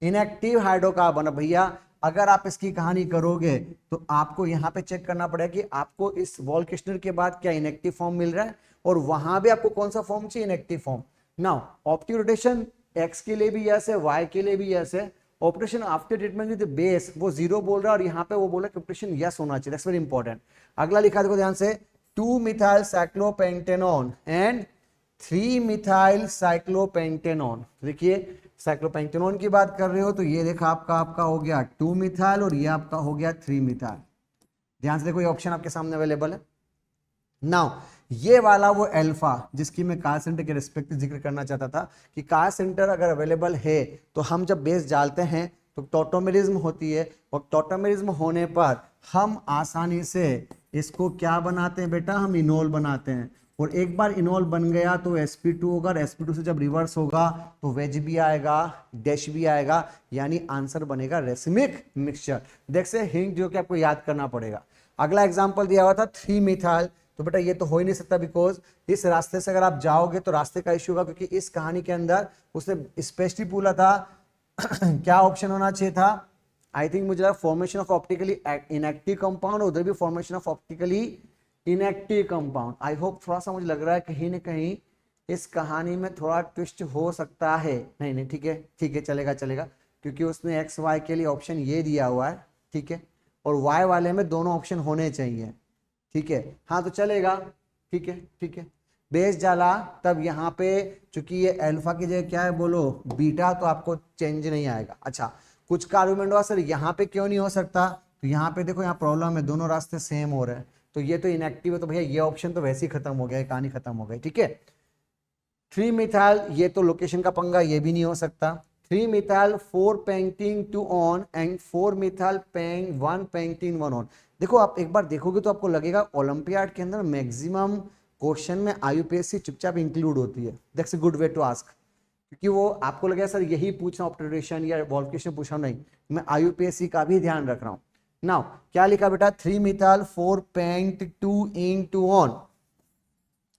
inactive hydrocarbon. भैया अगर आप इसकी कहानी करोगे तो आपको यहां पे चेक करना पड़ेगा कि आपको इस वॉल किश्नर के बाद क्या इनएक्टिव फॉर्म मिल रहा है, और वहां भी आपको कौन सा फॉर्म चाहिए, inactive form. Now optical rotation x के लिए भी यस है, वाई के लिए भी यस है। Operation after treatment with base वो 0 बोल रहा है, और यहाँ पे वो बोला कि ऑपरेशन यस होना चाहिए, दैट्स वेरी इंपॉर्टेंट। अगला लिखा देखो ध्यान से, 2 methyl cyclopentanone and 3 methyl cyclopentanone. देखिए साइक्लोपेंटेनॉन की बात कर रहे हो तो ये देखा आपका हो गया 2 मिथाइल, और ये आपका हो गया 3 मिथाइल। ध्यान से देखो, ये ऑप्शन आपके सामने अवेलेबल है। नाउ ये वाला वो अल्फा जिसकी मैं कार सेंटर के रिस्पेक्ट जिक्र करना चाहता था, कि कार सेंटर अगर अवेलेबल है तो हम जब बेस डालते हैं तो टॉटोमेरिज्म होती है, और टॉटोमेरिज्म होने पर हम आसानी से इसको क्या बनाते हैं बेटा, हम इनोल बनाते हैं। और एक बार इनॉल बन गया तो sp2 होगा, sp2 से जब रिवर्स होगा तो वेज भी आएगा, डैश भी आएगा, यानी आंसर बनेगा रेसिमिक मिक्सचर। देख से हिंट जो कि आपको याद करना पड़ेगा। अगला एग्जांपल दिया हुआ था 3 मिथाइल, तो बेटा ये तो हो ही नहीं सकता, बिकॉज इस रास्ते से अगर आप जाओगे तो रास्ते का इश्यू होगा, क्योंकि इस कहानी के अंदर उसने स्पेशली पूछा था क्या ऑप्शन होना चाहिए था, आई थिंक मुझे formation of optically inactive compound, उधर भी formation of optically inactive compound. I hope थोड़ा सा मुझे लग रहा है कहीं ना कहीं इस कहानी में थोड़ा ट्विस्ट हो सकता है। नहीं नहीं ठीक है चलेगा चलेगा, क्योंकि उसने एक्स वाई के लिए ऑप्शन ये दिया हुआ है, ठीक है, और वाई वाले में दोनों ऑप्शन होने चाहिए, ठीक है, हाँ तो चलेगा, ठीक है। बेस डाला तब यहाँ पे चूंकि ये अल्फा की जगह क्या है बोलो बीटा, तो आपको चेंज नहीं आएगा। अच्छा कुछ का आर्गुमेंट हुआ सर यहाँ पे क्यों नहीं हो सकता, तो यहाँ पे देखो यहाँ प्रॉब्लम है, दोनों रास्ते सेम हो रहे हैं, तो ये तो इनएक्टिव है, तो भैया ये ऑप्शन तो वैसे ही खत्म हो गया, कहानी खत्म हो गई, ठीक है। 3 मिथाइल, ये तो लोकेशन का पंगा, ये भी नहीं हो सकता। 3 methyl 4 pentan 2 one and 4 methyl pent 1 pentan 1 one. देखो आप एक बार देखोगे तो आपको लगेगा ओलंपियाड के अंदर मैक्सिमम क्वेश्चन में आईयूपीएससी चुपचाप इंक्लूड होती है। That's a good way to ask, क्योंकि वो आपको लगेगा सर यही पूछना ऑप्टिट्यूशन या वॉल्केशन पूछना, नहीं, मैं आईयूपीएससी का भी ध्यान रख रहा हूं। नाउ क्या लिखा बेटा 3 मिथाइल 4 पेंट 2 इन 2 ऑन,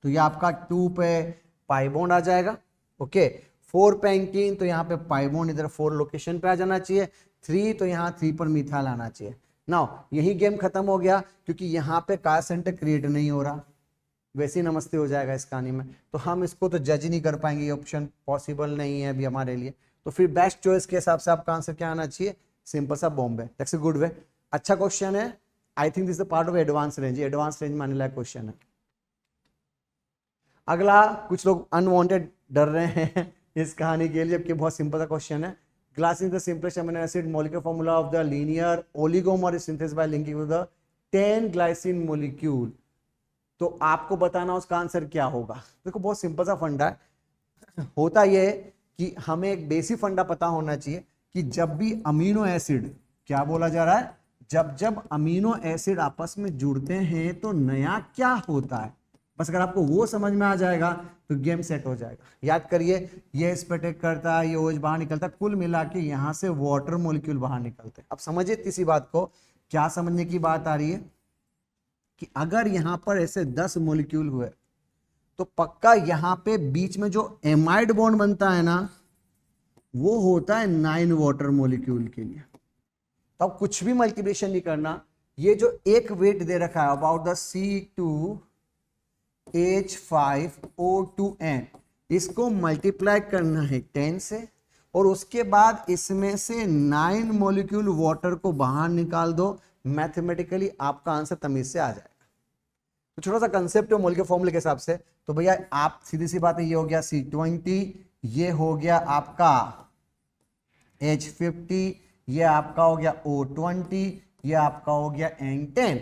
तो ये आपका 2 पे पाई बॉन्ड आ जाएगा, ओके। 4 पेंटीन तो यहाँ पे पाई बॉन्ड इधर 4 लोकेशन पे आ जाना चाहिए, 3 तो यहाँ 3 पर मिथाइल आना चाहिए। नाउ यही गेम खत्म हो गया, क्योंकि यहाँ पे का सेंटर क्रिएट नहीं हो रहा, वैसे ही नमस्ते हो जाएगा इस कहानी में, तो हम इसको तो जज नहीं कर पाएंगे, ये ऑप्शन पॉसिबल नहीं है अभी हमारे लिए, तो फिर बेस्ट चॉइस के हिसाब से आपका आंसर क्या आना चाहिए, सिंपल सा बॉम्बे। दैट्स अ गुड वे, अच्छा क्वेश्चन है। I think this is the part of advance range, advance range में आने लायक क्वेश्चन है। अगला कुछ लोग अनवांटेड डर रहे हैं इस कहानी के लिए, जबकि बहुत सिंपल सा क्वेश्चन है। Glass is the simplest amino acid molecular formula of the linear oligomer synthesis by linking with the 10 glycine molecule, तो आपको बताना उसका आंसर क्या होगा। देखो बहुत सिंपल सा फंडा है, होता यह है कि हमें एक बेसिक फंडा पता होना चाहिए कि जब भी अमीनो एसिड, क्या बोला जा रहा है, जब जब अमीनो एसिड आपस में जुड़ते हैं तो नया क्या होता है, बस अगर आपको वो समझ में आ जाएगा तो गेम सेट हो जाएगा। याद करिए, ये इस पे टेक करता है, ये ओज बाहर निकलता है, कुल मिला के यहां से वाटर मॉलिक्यूल बाहर निकलते हैं। अब समझिए किसी बात को, क्या समझने की बात आ रही है कि अगर यहां पर ऐसे 10 मॉलिक्यूल हुए तो पक्का यहां पे बीच में जो एमाइड बॉन्ड बनता है ना, वो होता है 9 वाटर मॉलिक्यूल के लिए। तो अब कुछ भी मल्टीप्लिकेशन नहीं करना, ये जो एक वेट दे रखा है अबाउट द C2H5O2N, इसको मल्टीप्लाई करना है 10 से, और उसके बाद इसमें से 9 मॉलिक्यूल वाटर को बाहर निकाल दो, मैथमेटिकली आपका आंसर तमीज से आ जाएगा। तो छोटा सा कंसेप्ट है मॉलिक्यूलर फॉर्मूले के हिसाब से, तो भैया आप सीधी सी बात है, ये हो गया C20, ये हो गया आपका H50, ये आपका हो गया O20, ये आपका हो गया N10,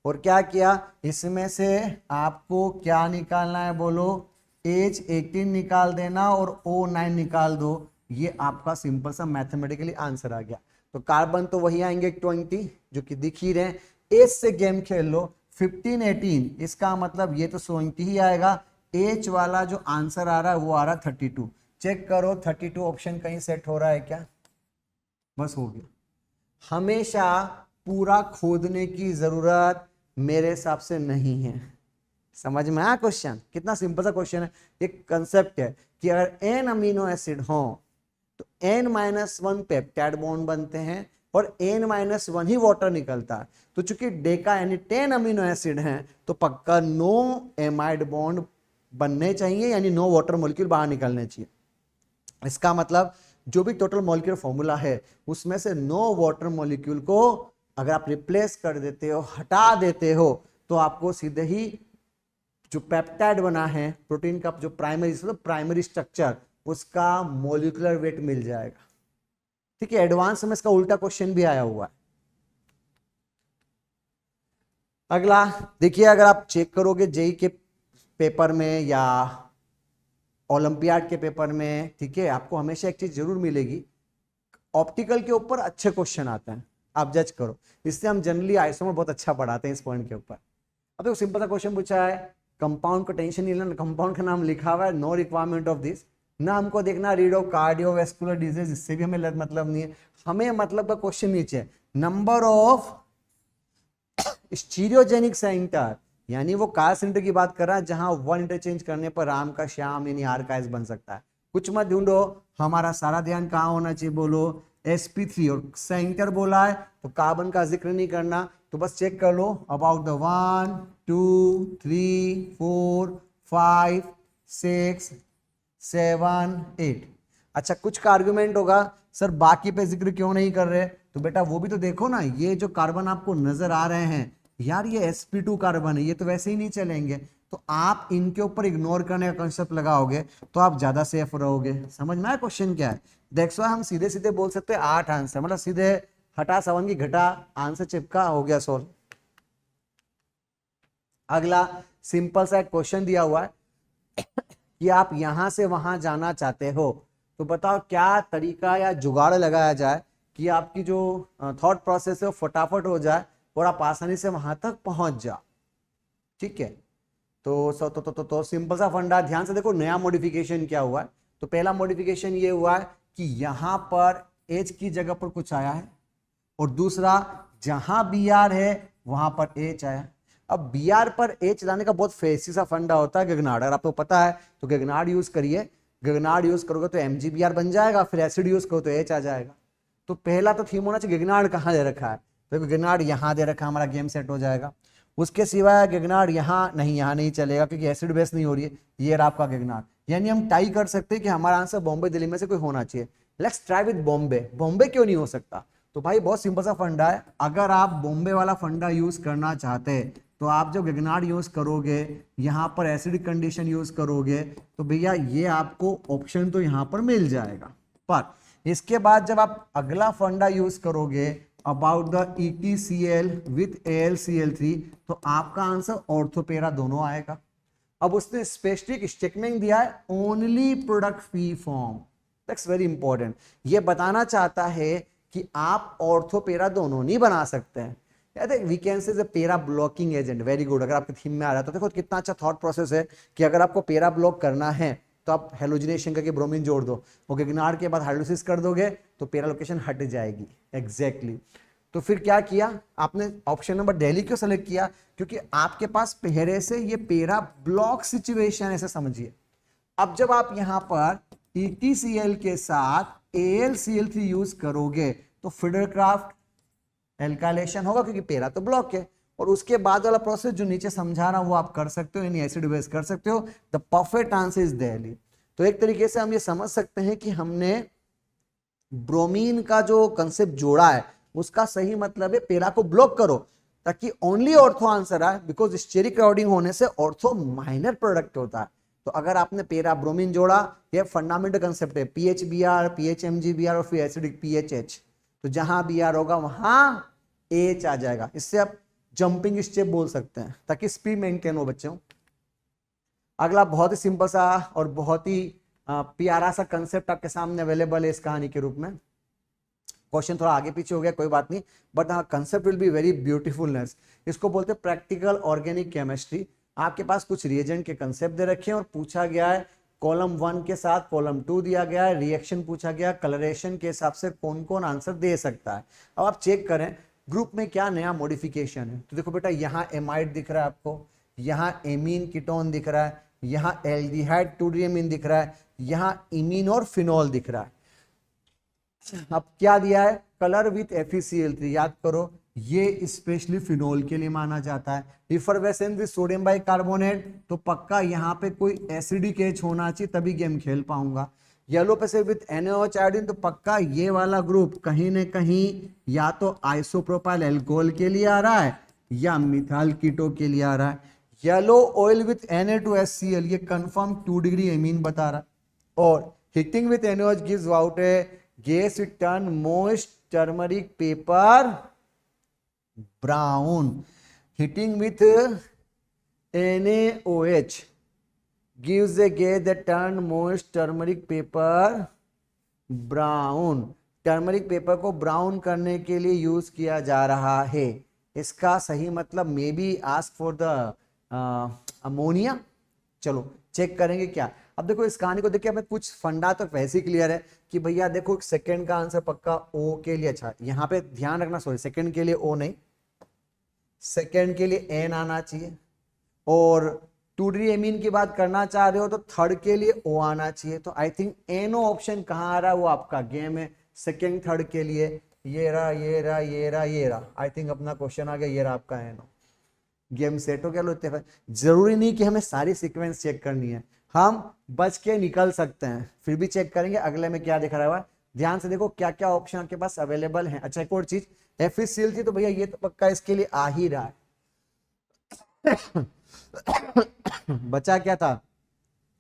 और क्या किया, इसमें से आपको क्या निकालना है बोलो, H18 निकाल देना और O9 निकाल दो, ये आपका सिंपल सा मैथमेटिकली आंसर आ गया। तो कार्बन तो वही आएंगे 20 जो कि दिख ही रहे, एच से गेम खेल लो 15 18, इसका मतलब ये तो 20 ही आएगा, एच वाला जो आंसर आ रहा है वो आ रहा है 32। चेक करो 32 ऑप्शन कहीं सेट हो रहा है क्या, बस हो गया। हमेशा पूरा खोदने की जरूरत मेरे हिसाब से नहीं है। समझ में आया क्वेश्चन, कितना सिंपल सा क्वेश्चन है। एक कंसेप्ट है कि अगर n अमीनो एसिड हो तो n-1 पेप्टाइड बॉन्ड बनते हैं और n-1 ही वाटर निकलता है, तो चूंकि डेका यानी 10 अमीनो एसिड हैं तो पक्का 9 एमाइड बॉन्ड बनने चाहिए, यानी 9 वाटर मॉलिक्यूल बाहर निकलने चाहिए। इसका मतलब जो भी टोटल मॉलिक्यूलर फॉर्मूला है उसमें से 9 वाटर मॉलिक्यूल को अगर आप रिप्लेस कर देते हो, हटा देते हो, तो आपको सीधे ही जो पेप्टाइड बना है प्रोटीन का, जो प्राइमरी स्ट्रक्चर, उसका मॉलिक्यूलर वेट मिल जाएगा। ठीक है, एडवांस में इसका उल्टा क्वेश्चन भी आया हुआ है। अगला देखिए, अगर आप चेक करोगे जेई के पेपर में या ओलंपियाड के पेपर में, ठीक है, आपको हमेशा एक चीज जरूर मिलेगी, ऑप्टिकल के ऊपर अच्छे क्वेश्चन आते हैं, आप जज करो। इससे हम जनरली आइसोमर बहुत अच्छा पढ़ाते हैं इस पॉइंट के ऊपर। अब देखो सिंपल सा क्वेश्चन पूछा है, कंपाउंड को टेंशन नहीं लेना, कंपाउंड का नाम लिखा हुआ है, नो रिक्वायरमेंट ऑफ दिस। ना हमको देखना रीड ऑफ कार्डियोवैस्कुलर डिजीज, इससे भी हमें मतलब नहीं है। हमें मतलब का क्वेश्चन नीचे नंबर ऑफ स्टीरियोजेनिक सेंटर, यानी वो कार सेंटर की बात कर रहा है जहां वन इंटरचेंज करने पर राम का श्याम यानी आर का एस बन सकता है। कुछ मत ढूंढो, हमारा सारा ध्यान कहाँ होना चाहिए, बोलो sp3, और सेंटर बोला है तो कार्बन का जिक्र नहीं करना, तो बस चेक कर लो अबाउट द 1 2 3 4 5 6 7 8। अच्छा, कुछ का आर्गुमेंट होगा सर बाकी पे जिक्र क्यों नहीं कर रहे, तो बेटा वो भी तो देखो ना, ये जो कार्बन आपको नजर आ रहे हैं यार ये sp2 कार्बन है, ये तो वैसे ही नहीं चलेंगे, तो आप इनके ऊपर इग्नोर करने का कंसेप्ट लगाओगे तो आप ज्यादा सेफ रहोगे। समझ में आया क्वेश्चन क्या है? देखो हम सीधे सीधे बोल सकते हैं 8 आंसर, मतलब सीधे हटा 7 की घटा आंसर चिपका, हो गया सोल्व। अगला सिंपल सा एक क्वेश्चन दिया हुआ है कि आप यहां से वहां जाना चाहते हो, तो बताओ क्या तरीका या जुगाड़ लगाया जाए कि आपकी जो थॉट प्रोसेस है वो फटाफट हो जाए और आप आसानी से वहां तक पहुंच जाओ। ठीक है, तो सिंपल सा फंडा, ध्यान से देखो नया मॉडिफिकेशन क्या हुआ है। तो पहला मॉडिफिकेशन ये हुआ है कि यहां पर एच की जगह पर कुछ आया है, और दूसरा जहां बी आर है वहां पर एच आया। अब बी आर पर एच लाने का बहुत फेसी सा फंडा होता है गगनाड, अगर आपको पता है तो गगनाड यूज करिए, गगनाड यूज करोगे तो एमजीबीआर बन जाएगा, फिर एसिड यूज करो तो एच आ जाएगा। तो पहला तो थीम होना चाहिए गगनाड कहाँ दे रखा है, तो गगनाड यहां दे रखा है, हमारा गेम सेट हो जाएगा। उसके सिवाय गगनाड यहाँ नहीं चलेगा क्योंकि एसिड बेस नहीं हो रही है, ये रहा आपका गगनाड। यानी हम टाई कर सकते हैं कि हमारा आंसर बॉम्बे दिल्ली में से कोई होना चाहिए। Let's try with Bombay. Bombay क्यों नहीं हो सकता? तो भाई बहुत सिंपल सा फंडा है, अगर आप बॉम्बे वाला फंडा यूज करना चाहते हैं तो आप जब गगनाड यूज करोगे, यहां पर एसिडिक कंडीशन यूज करोगे, तो भैया ये आपको ऑप्शन तो यहां पर मिल जाएगा। पर इसके बाद जब आप अगला फंडा यूज करोगे about the EtCl with AlCl3, तो आपका आंसर ऑर्थोपेरा दोनों आएगा। अब उसने स्पेसिफिक स्टेटमेंट दिया है only product free form, that's very important. ये बताना चाहता है कि आप ऑर्थोपेरा दोनों नहीं बना सकते हैं। वी कैन से पेरा ब्लॉकिंग एजेंट, वेरी गुड। अगर आपके थीम में आ रहा है तो देखो कितना अच्छा थॉट प्रोसेस है कि अगर आपको पेरा ब्लॉक करना है तो आप हेलोजिनेशन करके ब्रोमीन जोड़ दो, वो गगनाड के बाद हाइड्रोलिसिस कर दोगे तो पेरा लोकेशन हट जाएगी। एग्जैक्टली तो फिर क्या किया आपने, ऑप्शन नंबर दिल्ली क्यों सेलेक्ट किया? क्योंकि आपके पास पहले से ये पेरा ब्लॉक सिचुएशन, ऐसे समझिए। अब जब आप यहां पर EtCl के साथ AlCl3 यूज करोगे तो फिडरक्राफ्ट एल्काइलेशन होगा क्योंकि पेरा तो ब्लॉक है, और उसके बाद वाला प्रोसेस जो नीचे समझा रहा हूं वो आप कर सकते हो, यानी एसिड बेस कर सकते हो। The perfect answer is Delhi. तो एक तरीके से हम ये समझ सकते हैं कि हमने ब्रोमीन का जो कंसेप्ट जोड़ा है उसका सही मतलब है पेरा को ब्लॉक करो ताकि ओनली ऑर्थो आंसर आए, बिकॉज स्टेरिक क्राउडिंग होने से ऑर्थो माइनर प्रोडक्ट होता है। तो अगर आपने पेरा ब्रोमीन जोड़ा, ये फंडामेंटल कंसेप्ट है, PHBr, PHMgBr और फिर एसिडिक PHH, तो जहां Br होगा वहां H आ जाएगा। इससे आप जंपिंग स्टेप बोल सकते हैं ताकि स्पीड मेंटेन हो बच्चों। अगला बहुत ही सिंपल सा और बहुत ही प्यारा सा कंसेप्ट आपके सामने अवेलेबल है इस कहानी के रूप में। क्वेश्चन थोड़ा आगे पीछे हो गया, कोई बात नहीं, बट हाँ concept will be very beautifulness. इसको बोलते हैं प्रैक्टिकल ऑर्गेनिक केमिस्ट्री। आपके पास कुछ रिएजेंट के कंसेप्ट दे रखे हैं और पूछा गया है कॉलम 1 के साथ कॉलम 2 दिया गया है, रिएक्शन पूछा गया, कलरेशन के हिसाब से कौन कौन आंसर दे सकता है। अब आप चेक करें ग्रुप में क्या नया मॉडिफिकेशन है। तो देखो बेटा यहाँ एमाइड दिख रहा है आपको, यहाँ एमीन कीटोन दिख रहा है, यहाँ एल्डिहाइड 2-डिएमीन दिख रहा है, यहाँ इमीन और फिनॉल दिख रहा है। अब क्या दिया है, कलर विथ FeCl3, याद करो ये स्पेशली फिनोल के लिए माना जाता है। इफरवेसेंस विथ सोडियम बाइकार्बोनेट, तो पक्का यहाँ पे कोई एसिडिक एच होना चाहिए तभी गेम खेल पाऊंगा। येलो पे से विथ NaOH आयोडीन, तो पक्का ये वाला ग्रुप कहीं न कहीं या तो आइसोप्रोपाइल एल्कोहल के लिए आ रहा है या मिथाइल कीटो के लिए आ रहा है। येलो ऑयल विथ Na2HCl, ये कंफर्म 2 डिग्री एमीन बता रहा है। और heating with NaOH gives out A gas with turn moist turmeric paper brown. Heating with NaOH gives a gas that turn moist turmeric paper brown. Turmeric paper को brown करने के लिए use किया जा रहा है। इसका सही मतलब may be ask for the ammonia. चलो चेक करेंगे क्या। अब देखो इस कहानी को देख के हमें कुछ फंडा तो वैसे ही क्लियर है कि भैया देखो सेकंड का आंसर पक्का ओ के लिए। अच्छा यहाँ पे ध्यान रखना, सॉरी सेकंड के लिए ओ नहीं, सेकंड के लिए एन आना चाहिए। और 2D एमीन की बात करना चाह रहे हो तो थर्ड के लिए ओ आना चाहिए। तो आई थिंक एनओ ऑप्शन कहाँ आ रहा है वो आपका गेम है सेकंड थर्ड के लिए। ये रहा ये रहा ये रहा ये रहा, आई थिंक अपना क्वेश्चन आ गया, ये रहा आपका एनओ। गेम सेट हो गया। लो इत्तेफाक, जरूरी नहीं कि हमें सारी सीक्वेंस चेक करनी है, हम बच के निकल सकते हैं, फिर भी चेक करेंगे अगले में क्या दिख रहा है। ध्यान से देखो क्या क्या ऑप्शन आपके पास अवेलेबल है। अच्छा एक और चीज, एफिसियल थी तो भैया ये तो पक्का इसके लिए आ ही रहा है। बचा क्या था,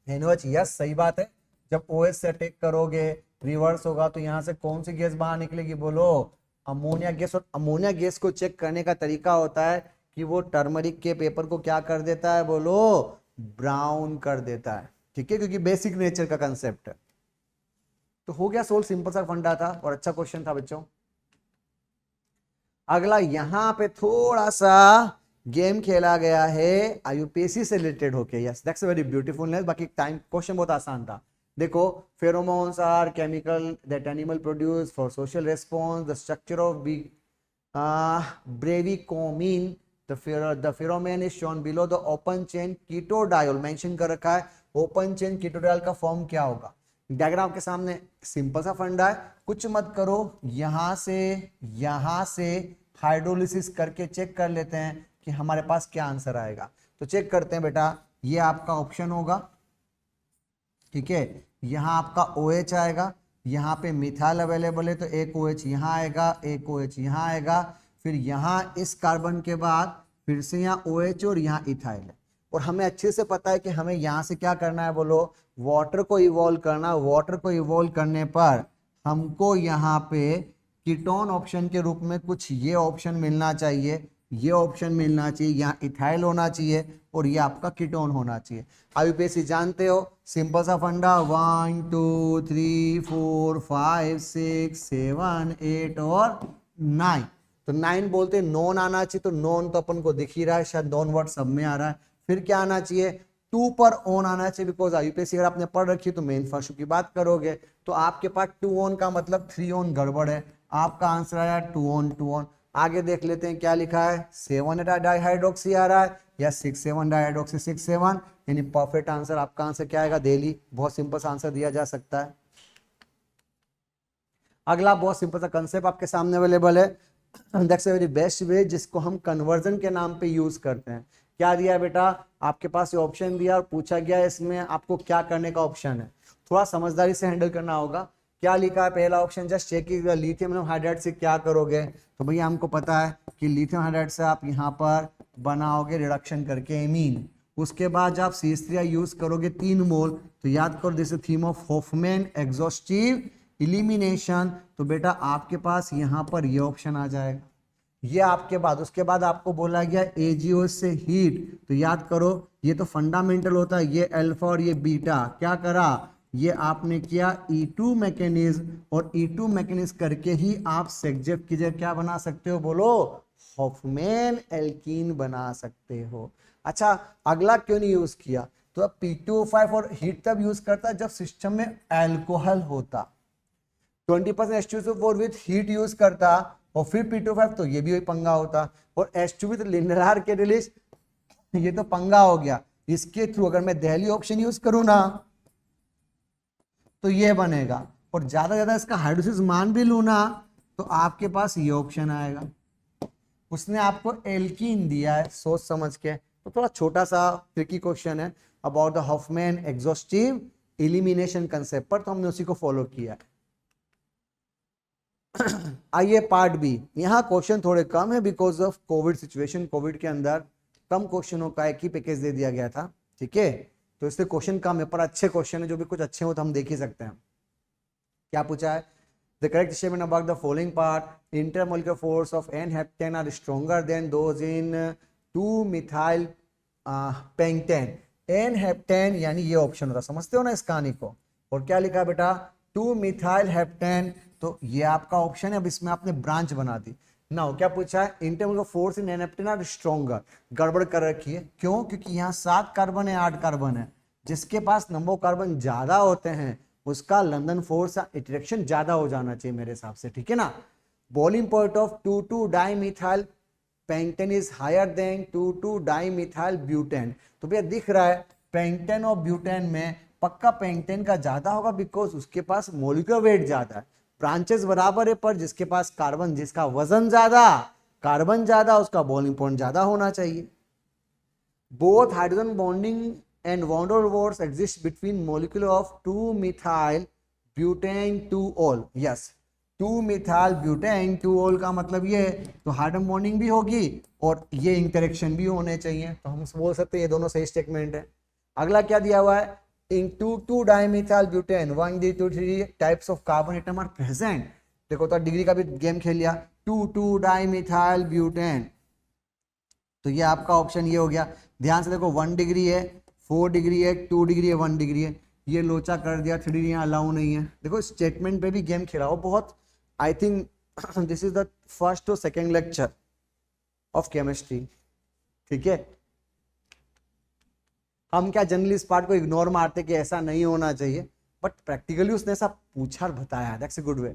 एनओएच। यस सही बात है, जब ओएच से अटैक करोगे रिवर्स होगा तो यहां से कौन सी गैस बाहर निकलेगी, बोलो अमोनिया गैस। और अमोनिया गैस को चेक करने का तरीका होता है कि वो टर्मरिक के पेपर को क्या कर देता है, बोलो ब्राउन कर देता है। ठीक है, क्योंकि बेसिक नेचर का कंसेप्ट है। तो हो गया सोल्व, सिंपल सा फंडा था और अच्छा क्वेश्चन था बच्चों। अगला यहां पे थोड़ा सा गेम खेला गया है आईयूपीएसी से रिलेटेड होके। Yes that's very beautiful. बाकी टाइम क्वेश्चन बहुत आसान था। देखो pheromones are chemical that animal produce for social response, the structure of brevicomin, the pheromone is shown below the open chain ketodiol mention कर रखा है। ओपन चेन कीटोडायल का form क्या होगा, डायग्राम के सामने सिंपल सा फंडा है, कुछ मत करो, यहां से हाइड्रोलिसिस करके चेक कर लेते हैं कि हमारे पास क्या आंसर आएगा। तो चेक करते हैं बेटा, ये आपका ऑप्शन होगा, ठीक है, यहां आपका OH आएगा, यहां पे मिथाइल अवेलेबल है तो एक OH यहां आएगा, एक OH यहां आएगा, फिर यहां इस कार्बन के बाद फिर से यहाँ OH और यहाँ इथाइल है। और हमें अच्छे से पता है कि हमें यहां से क्या करना है, बोलो वाटर को इवॉल्व करना। वाटर को इवॉल्व करने पर हमको यहाँ पे कीटोन ऑप्शन के रूप में कुछ ये ऑप्शन मिलना चाहिए, ये ऑप्शन मिलना चाहिए, यहाँ इथाइल होना चाहिए और ये आपका कीटोन होना चाहिए। आईयूपीएसी जानते हो, सिंपल सा फंडा, 1 2 3 4 5 6 7 8 और 9। तो 9 बोलते नॉन आना चाहिए, तो नॉन तो अपन को दिख ही रहा है, शायद नॉन वर्ड सब में आ रहा है। फिर क्या आना चाहिए, 2 पर ऑन आना चाहिए, बिकॉज आईयूपीएसी अगर आपने पढ़ रखी है तो मेन फर्स्ट की बात करोगे तो आपके पास 2 ऑन का मतलब 3 ऑन गड़बड़ है। आपका आंसर आया 2 ऑन 2 ऑन। आगे देख लेते हैं क्या लिखा है, 7 डाइहाइड्रोक्सी आ रहा है या 6 डाइहाइड्रोक्सी 6 यानी परफेक्ट आंसर। आपका आंसर क्या आएगा, दिल्ली। बहुत सिंपल सा आंसर दिया जा सकता है। अगला बहुत सिंपल सा कंसेप्ट आपके सामने अवेलेबल है, that's a very best way, जिसको हम कन्वर्जन के नाम पे यूज करते हैं। क्या दिया है बेटा, आपके पास ये ऑप्शन दिया और पूछा गया इसमें आपको क्या करने का ऑप्शन है, थोड़ा समझदारी से हैंडल करना होगा। क्या लिखा है पहला option, just check lithium hydride से क्या करोगे। तो भैया हमको पता है कि लिथियम हाइड्राइड से आप यहाँ पर बनाओगे रिडक्शन करके एमीन, उसके बाद जब आप CH3 यूज करोगे 3 मोल, तो याद करो this theme of Hofmann exhaustive elimination. तो बेटा आपके पास यहाँ पर ये ऑप्शन आ जाएगा, ये आपके बाद, उसके बाद आपको बोला गया AgO से हीट, तो याद करो ये तो फंडामेंटल होता है, ये अल्फा और ये बीटा, क्या करा, ये आपने किया E2 मैकेनिज्म, और E2 मैकेनिज्म करके ही आप सेक्जेफ की जगह क्या बना सकते हो, बोलो हॉफमैन एल्कीन बना सकते हो। अच्छा अगला क्यों नहीं यूज किया, तो अब P2O5 और हीट तब यूज करता है जब सिस्टम में अल्कोहल होता, 20% H2SO4 विथ हीट यूज करता और फिर P2O5, तो ये भी वही पंगा होता। और H2 विथ लिंडरहार के रिलीज, ये तो पंगा हो गया। इसके थ्रू अगर मैं दिल्ली ऑप्शन यूज करूं ना तो ये बनेगा, और ज्यादा इसका हाइड्रोसिस मान भी लू ना तो आपके पास ये ऑप्शन आएगा। उसने आपको एल्कीन दिया है सोच समझ के, तो थोड़ा छोटा सा ट्रिकी क्वेश्चन है about the Hofmann exhaustive elimination concept पर, तो हमने उसी को फॉलो किया है। आइए पार्ट बी, यहाँ क्वेश्चन थोड़े कम है because of Covid situation. Covid के अंदर कम क्वेश्चनों का एक ही पैकेज दे दिया गया था, ठीक है, तो इससे क्वेश्चन कम है, पर अच्छे क्वेश्चन है, जो भी कुछ अच्छे हो तो हम देख ही सकते हैं। क्या पूछा है, the correct statement about the following part, intermolecular force of n heptane are stronger than those in two methyl pentane. N heptane यानी ये ऑप्शन होता, समझते हो ना इस कहानी को। और क्या लिखा बेटा, 2-मिथाइल हेप्टेन, तो ये आपका ऑप्शन है। अब इसमें आपने ब्रांच बना दी, नाउ क्या पूछा है, in terms of force in n heptane are stronger, गड़बड़ कर रखी है, क्यों? क्योंकि यहाँ 7 कार्बन है 8 कार्बन है, जिसके पास नंबर ऑफ कार्बन ज्यादा होते हैं उसका लंदन फोर्स इंटरेक्शन ज्यादा हो जाना चाहिए मेरे हिसाब से, ठीक है ना। Boiling point of two two dimethyl pentane is higher than two two dimethyl butane. तो भैया दिख रहा है पेंटेन और ब्यूटेन में पक्का पेंटेन का ज्यादा होगा, बिकॉज उसके पास मोलिकुलर वेट ज्यादा है, ब्रांचेस बराबर है, पर जिसके पास कार्बन, जिसका वजन ज्यादा, कार्बन ज्यादा, उसका बॉइलिंग पॉइंट ज्यादा होना चाहिए। Both hydrogen bonding and van der Waals exist between molecule of two methyl butane two ol. Yes, two methyl butane two ol का मतलब ये है, तो हाइड्रोजन बॉन्डिंग भी होगी और ये इंटरेक्शन भी होने चाहिए, तो हम बोल सकते हैं ये दोनों सही स्टेटमेंट है। अगला क्या दिया हुआ है, in 2,2-dimethyl butane 1 2 3 types of carbon atom are present। देखो तो डिग्री का भी गेम खेल लिया, 2,2-dimethyl butane, तो ये आपका ऑप्शन ये हो गया। ध्यान से देखो 1 डिग्री है, 4 डिग्री है, 2 डिग्री है, 1 डिग्री है, ये लोचा कर दिया, 3 डिग्री यहाँ अलाउ नहीं है। देखो स्टेटमेंट पे भी गेम खेला हो बहुत। I think this is the first और सेकेंड लेक्चर ऑफ केमिस्ट्री, ठीक है। हम क्या जनरली इस पार्ट को इग्नोर मारते कि ऐसा नहीं होना चाहिए, बट प्रैक्टिकली उसने ऐसा पूछा और बताया, that's a good way.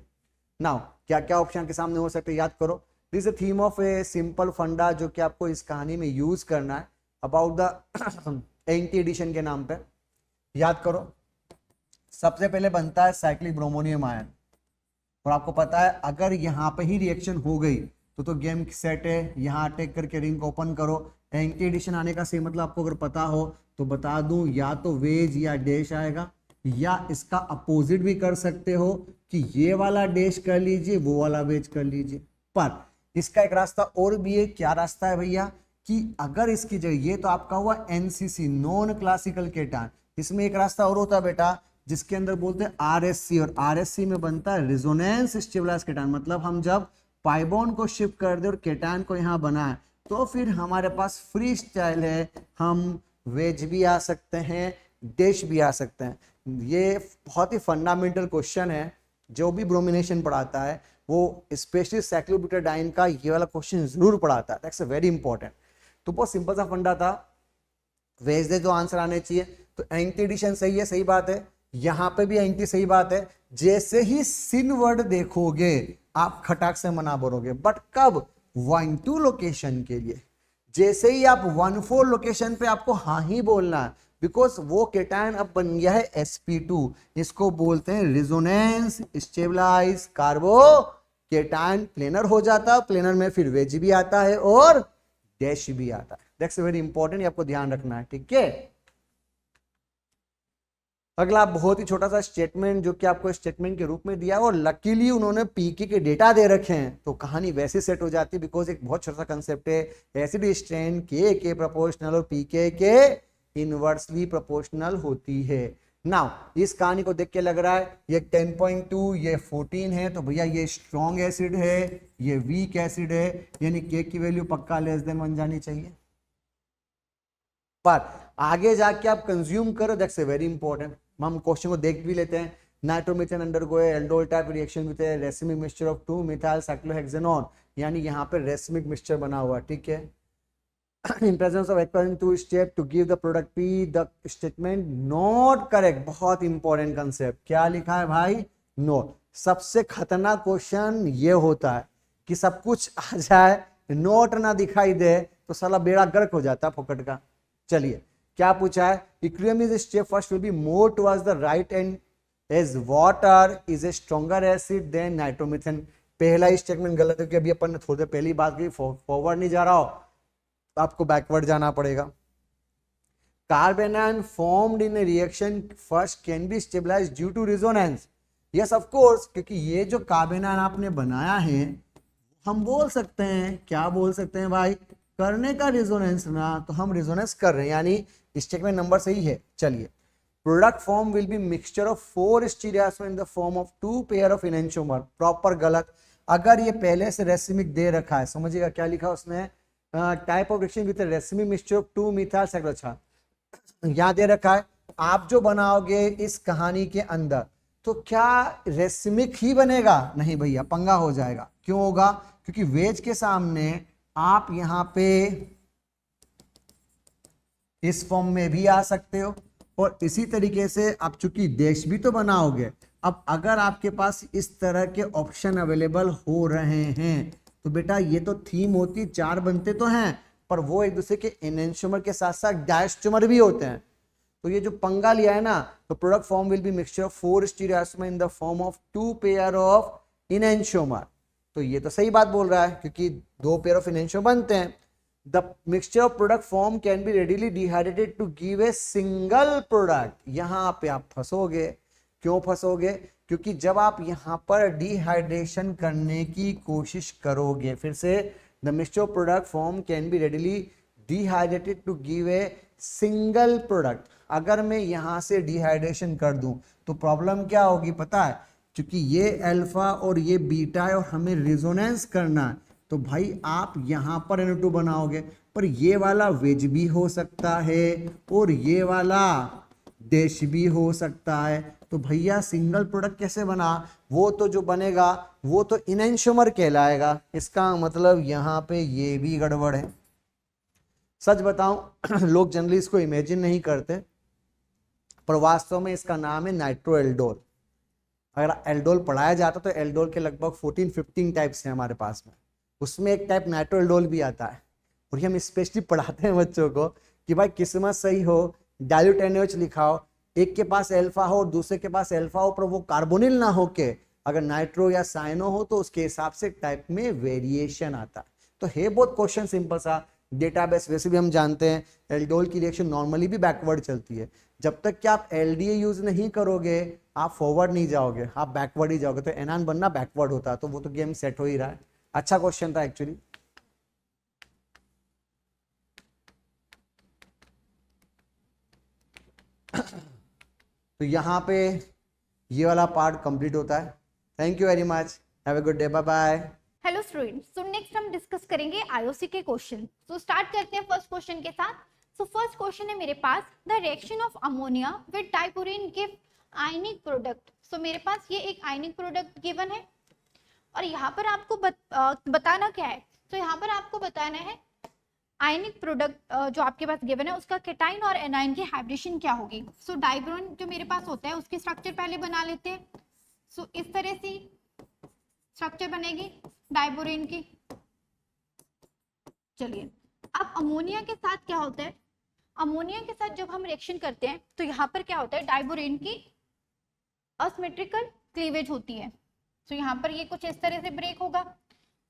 Now क्या क्या ऑप्शन के सामने हो सकते हैं, याद करो। This is theme of a simple फंडा जो कि आपको इस कहानी में यूज करना है, अबाउट द एंटी एडिशन के नाम पे। याद करो, सबसे पहले बनता है साइक्लिक ब्रोमोनियम आयन, और आपको पता है अगर यहाँ पे ही रिएक्शन हो गई तो गेम सेट है। यहाँ अटैक करके रिंग को ओपन करो। एंटी एडिशन आने का सही मतलब आपको अगर पता हो तो बता दूं, या तो वेज या डैश आएगा, या इसका अपोजिट भी कर सकते हो कि ये वाला डैश कर लीजिए, वो वाला वेज कर लीजिए। पर इसका एक रास्ता और भी है। क्या रास्ता है भैया, कि अगर इसकी जगह, ये तो आपका हुआ एनसीसी, नॉन क्लासिकल केटान, इसमें एक रास्ता और होता है बेटा जिसके अंदर बोलते हैं आरएससी, और आरएससी में बनता है रेजोनेंस स्टेबलाइज्ड केटान। मतलब हम जब पाइबोन को शिफ्ट कर दे और केटान को यहाँ बनाए तो फिर हमारे पास फ्री स्टाइल है, हम वेज भी आ सकते हैं, डैश भी आ सकते हैं। ये बहुत ही फंडामेंटल क्वेश्चन है, जो भी ब्रोमिनेशन पढ़ाता है वो स्पेशली साइक्लोब्यूटाडाइन का ये वाला क्वेश्चन जरूर पढ़ाता है, दैट्स वेरी इंपॉर्टेंट। तो बहुत सिंपल सा फंडा था, वेज दे जो आंसर आने चाहिए। तो एंटी एडिशन सही है, सही बात है, यहाँ पे भी एंटी सही बात है। जैसे ही सिन वर्ड देखोगे आप खटाक से मना बोलोगे, बट कब, 1-2 लोकेशन के लिए। जैसे ही आप 1-4 लोकेशन पे आपको हाँ ही बोलना है, बिकॉज वो केटायन अब बन गया है sp2, इसको बोलते हैं रेजोनेंस स्टेबलाइज कार्बो केटायन। प्लेनर हो जाता है, प्लेनर में फिर वेज भी आता है और डैश भी आता है, दैट्स वेरी इंपॉर्टेंट, ये आपको ध्यान रखना है, ठीक है। अगला बहुत ही छोटा सा स्टेटमेंट जो कि आपको स्टेटमेंट के रूप में दिया है, और लकीली उन्होंने पीके के डेटा दे रखे हैं तो कहानी वैसे सेट हो जाती है, बिकॉज एक बहुत छोटा सा कंसेप्ट है, एसिड स्ट्रेन के प्रोपोर्शनल और पीके के इनवर्सली प्रोपोर्शनल होती है। नाउ इस कहानी को देख के लग रहा है ये 10.2 ये 14 है, तो भैया ये स्ट्रॉन्ग एसिड है, ये वीक एसिड है, यानी के की वैल्यू पक्का लेस देन 1 जानी चाहिए। पर आगे जाके आप कंज्यूम करो, दैट्स वेरी इंपॉर्टेंट। हम क्वेश्चन को देख भी लेते हैं। Nitromethane undergo aldol type reaction with racemic mixture of two methyl cyclohexanone, यानी यहाँ पे रेसिमिक मिक्सचर बना हुआ, ठीक है। in presence of equivalent 2 step to give the product P, the statement not correct। बहुत इंपॉर्टेंट कंसेप्ट, क्या लिखा है भाई, नोट। सबसे खतरनाक क्वेश्चन ये होता है कि सब कुछ आ जाए, नोट ना दिखाई दे तो साला बेड़ा गर्क हो जाता है फोकट का। चलिए क्या पूछा है, equilibrium is step first will be more towards the right and as water is a stronger acid than nitromethane. पहला स्टेटमेंट गलत है, क्योंकि अभी अपन ने थोड़ी देर पहली बात की, फॉरवर्ड नहीं जा रहा हो आपको बैकवर्ड जाना पड़ेगा। Carbon ion formed in a reaction first can be stabilised due to resonance. Yes of course, क्योंकि ये जो कार्बन आयन आपने बनाया है हम बोल सकते हैं, क्या बोल सकते हैं भाई, करने का रेजोनेंस ना, तो हम रेजोनेंस कर रहे हैं, यानी स्टेटमेंट नंबर सही है। चलिए, product form will be mixture of 4 stereoisomer in the form of 2 pair of enantiomer. Proper गलत। अगर ये पहले से रेसिमिक दे रखा है, समझिएगा क्या लिखा उसने, type of reaction with racemic mixture of two methyl cyclohexane यहाँ दे रखा है। आप जो बनाओगे इस कहानी के अंदर तो क्या रेसिमिक ही बनेगा, नहीं भैया पंगा हो जाएगा। क्यों होगा, क्योंकि वेज के सामने आप यहाँ पे इस फॉर्म में भी आ सकते हो, और इसी तरीके से आप चूंकि देश भी तो बनाओगे। अब अगर आपके पास इस तरह के ऑप्शन अवेलेबल हो रहे हैं तो बेटा ये तो थीम होती, चार बनते तो हैं, पर वो एक दूसरे के एनेंटियोमर के साथ साथ डायस्टोमर भी होते हैं। तो ये जो पंगा लिया है ना, तो product form will be mixture of 4 stereoisomer in the form of 2 pair of enantiomer. तो ये तो सही बात बोल रहा है, क्योंकि 2 पेयर ऑफ इनेंटियोमर बनते हैं। The mixture of product form can be readily dehydrated to give a single product। यहां पे आप फंसोगे। क्यों फंसोगे? क्योंकि जब आप यहां पर डिहाइड्रेशन करने की कोशिश करोगे, फिर से the mixture of product form can be readily dehydrated to give a single product। अगर मैं यहां से डिहाइड्रेशन कर दूं तो प्रॉब्लम क्या होगी पता है? क्योंकि ये अल्फा और ये बीटा है और हमें रेजोनेंस करना है, तो भाई आप यहां पर NO2 बनाओगे, पर ये वाला वेज भी हो सकता है और ये वाला डैश भी हो सकता है। तो भैया सिंगल प्रोडक्ट कैसे बना? वो तो जो बनेगा वो तो इनेंटियोमर कहलाएगा। इसका मतलब यहां पे ये भी गड़बड़ है। सच बताऊं लोग जनरली इसको इमेजिन नहीं करते, पर वास्तव में इसका नाम है नाइट्रो एल्डोल। अगर एल्डोल पढ़ाया जाता तो एल्डोल के लगभग 14-15 टाइप्स हैं हमारे पास में, उसमें एक टाइप नाइट्रो एल्डोल भी आता है। और ये हम स्पेशली पढ़ाते हैं बच्चों को कि भाई किस्मत सही हो, डाइल्यूट NaOH लिखाओ, एक के पास अल्फा हो और दूसरे के पास अल्फा हो पर वो कार्बोनिल ना होके अगर नाइट्रो या साइनो हो तो उसके हिसाब से टाइप में वेरिएशन आता है। तो है बहुत क्वेश्चन सिंपल सा। डेटाबेस वैसे भी हम जानते हैं एल्डोल की रिएक्शन नॉर्मली भी बैकवर्ड चलती है। जब तक कि आप LDA यूज नहीं करोगे आप फॉरवर्ड नहीं जाओगे, आप बैकवर्ड ही जाओगे। तो एनान बनना बैकवर्ड होता है, तो वो तो गेम सेट हो ही रहा है। अच्छा क्वेश्चन था एक्चुअली। तो यहां पे ये वाला पार्ट कंप्लीट होता है। Thank you very much, have a good day, bye bye. Hello students, so next हम डिस्कस करेंगे आईओसी के क्वेश्चन। सो स्टार्ट करते हैं फर्स्ट क्वेश्चन के साथ। सो फर्स्ट क्वेश्चन है मेरे पास, the reaction of ammonia with diborane give ionic product. So मेरे पास ये एक आयनिक प्रोडक्ट गिवन है और यहाँ पर आपको बताना क्या है? तो यहाँ पर आपको बताना है आयनिक प्रोडक्ट जो आपके पास गिवन है उसका केटाइन और एनाइन की हाइब्रिडेशन क्या होगी। सो डाइब्रोन जो मेरे पास होता है उसकी स्ट्रक्चर पहले बना लेते हैं। सो इस तरह से स्ट्रक्चर बनेगी डाइबोरेन की। चलिए, अब अमोनिया के साथ क्या होता है? अमोनिया के साथ जब हम रिएक्शन करते हैं तो यहाँ पर क्या होता है? डाइबोरेन की असिमेट्रिकल क्लीवेज होती है। तो यहाँ पर ये कुछ इस तरह से ब्रेक होगा।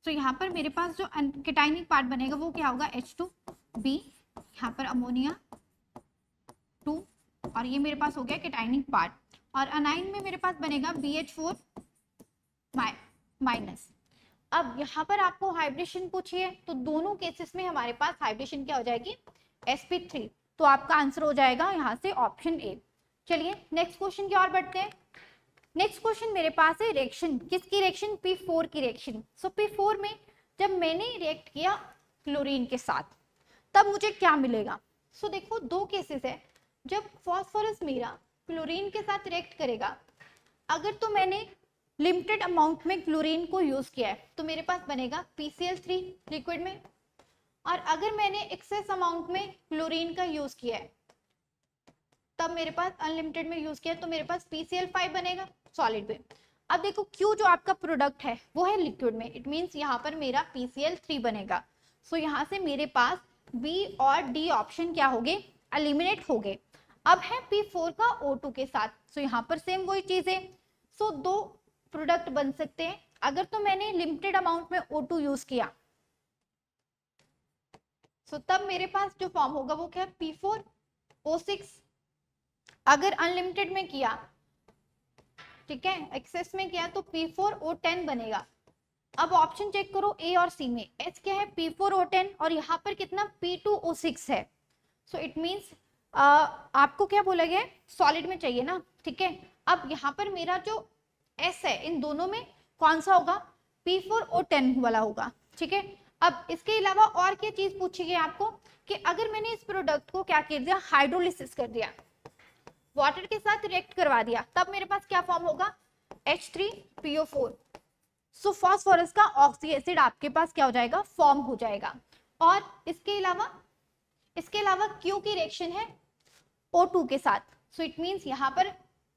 तो यहाँ पर मेरे पास जो केटाइनिक पार्ट बनेगा वो क्या होगा? H2B, यहाँ पर अमोनिया 2 और ये मेरे पास हो गया केटाइनिक पार्ट। और अनाइन में मेरे पास बनेगा BH4 माइनस। अब यहाँ पर आपको हाइब्रिडेशन पूछिए तो दोनों केसेस में हमारे पास हाइब्रिडेशन क्या हो जाएगी? sp3। तो आपका आंसर हो जाएगा यहाँ से ऑप्शन ए। चलिए नेक्स्ट क्वेश्चन की ओर बढ़ते हैं। नेक्स्ट क्वेश्चन मेरे पास है रिएक्शन, किसकी रिएक्शन? P4 की रिएक्शन। सो P4 में जब मैंने रिएक्ट किया क्लोरीन के साथ तब मुझे क्या मिलेगा? सो देखो दो केसेस है। जब फॉस्फोरस मेरा क्लोरीन के साथ रिएक्ट करेगा, अगर तो मैंने लिमिटेड अमाउंट में क्लोरीन को यूज किया है तो मेरे पास बनेगा PCl3 लिक्विड में, और अगर मैंने एक्सेस अमाउंट में क्लोरीन का यूज किया है तब मेरे पास अनलिमिटेड में यूज किया तो मेरे पास PCl5 बनेगा सॉलिड में। अब देखो Q जो आपका प्रोडक्ट है वो है लिक्विड में, इट मींस यहाँ पर मेरा PCl3 बनेगा। सो यहाँ से मेरे पास B और D ऑप्शन क्या हो गए? एलिमिनेट हो गए। अब है P4 का O2 के साथ। सो यहाँ पर सेम वही चीज है। सो दो प्रोडक्ट बन सकते हैं। अगर तो मैंने लिमिटेड अमाउंट में O2 यूज किया सो तब मेरे पास जो फॉर्म होगा वो क्या? P4O6। अगर अनलिमिटेड में किया, ठीक है, एक्सेस में किया तो P4O10 बनेगा। अब ऑप्शन चेक करो A और C में, H क्या है? P4O10 और यहाँ पर कितना? P2O6 है। सो इट मींस आपको क्या बोला गया है? सॉलिड में चाहिए ना, ठीक है। अब यहाँ पर मेरा जो S है इन दोनों में कौन सा होगा? P4O10 वाला होगा, ठीक है। अब इसके अलावा और क्या चीज पूछी गई आपको कि अगर मैंने इस प्रोडक्ट को क्या कर दिया? हाइड्रोलिसिस कर दिया, वाटर के साथ रिएक्ट करवा दिया, तब मेरे पास क्या फॉर्म होगा? H3PO4। सो फास्फोरस का ऑक्सी एसिड आपके पास क्या हो जाएगा, फॉर्म हो जाएगा। और इसके अलावा क्यू की रिएक्शन है O2 के साथ, सो इट मींस यहाँ पर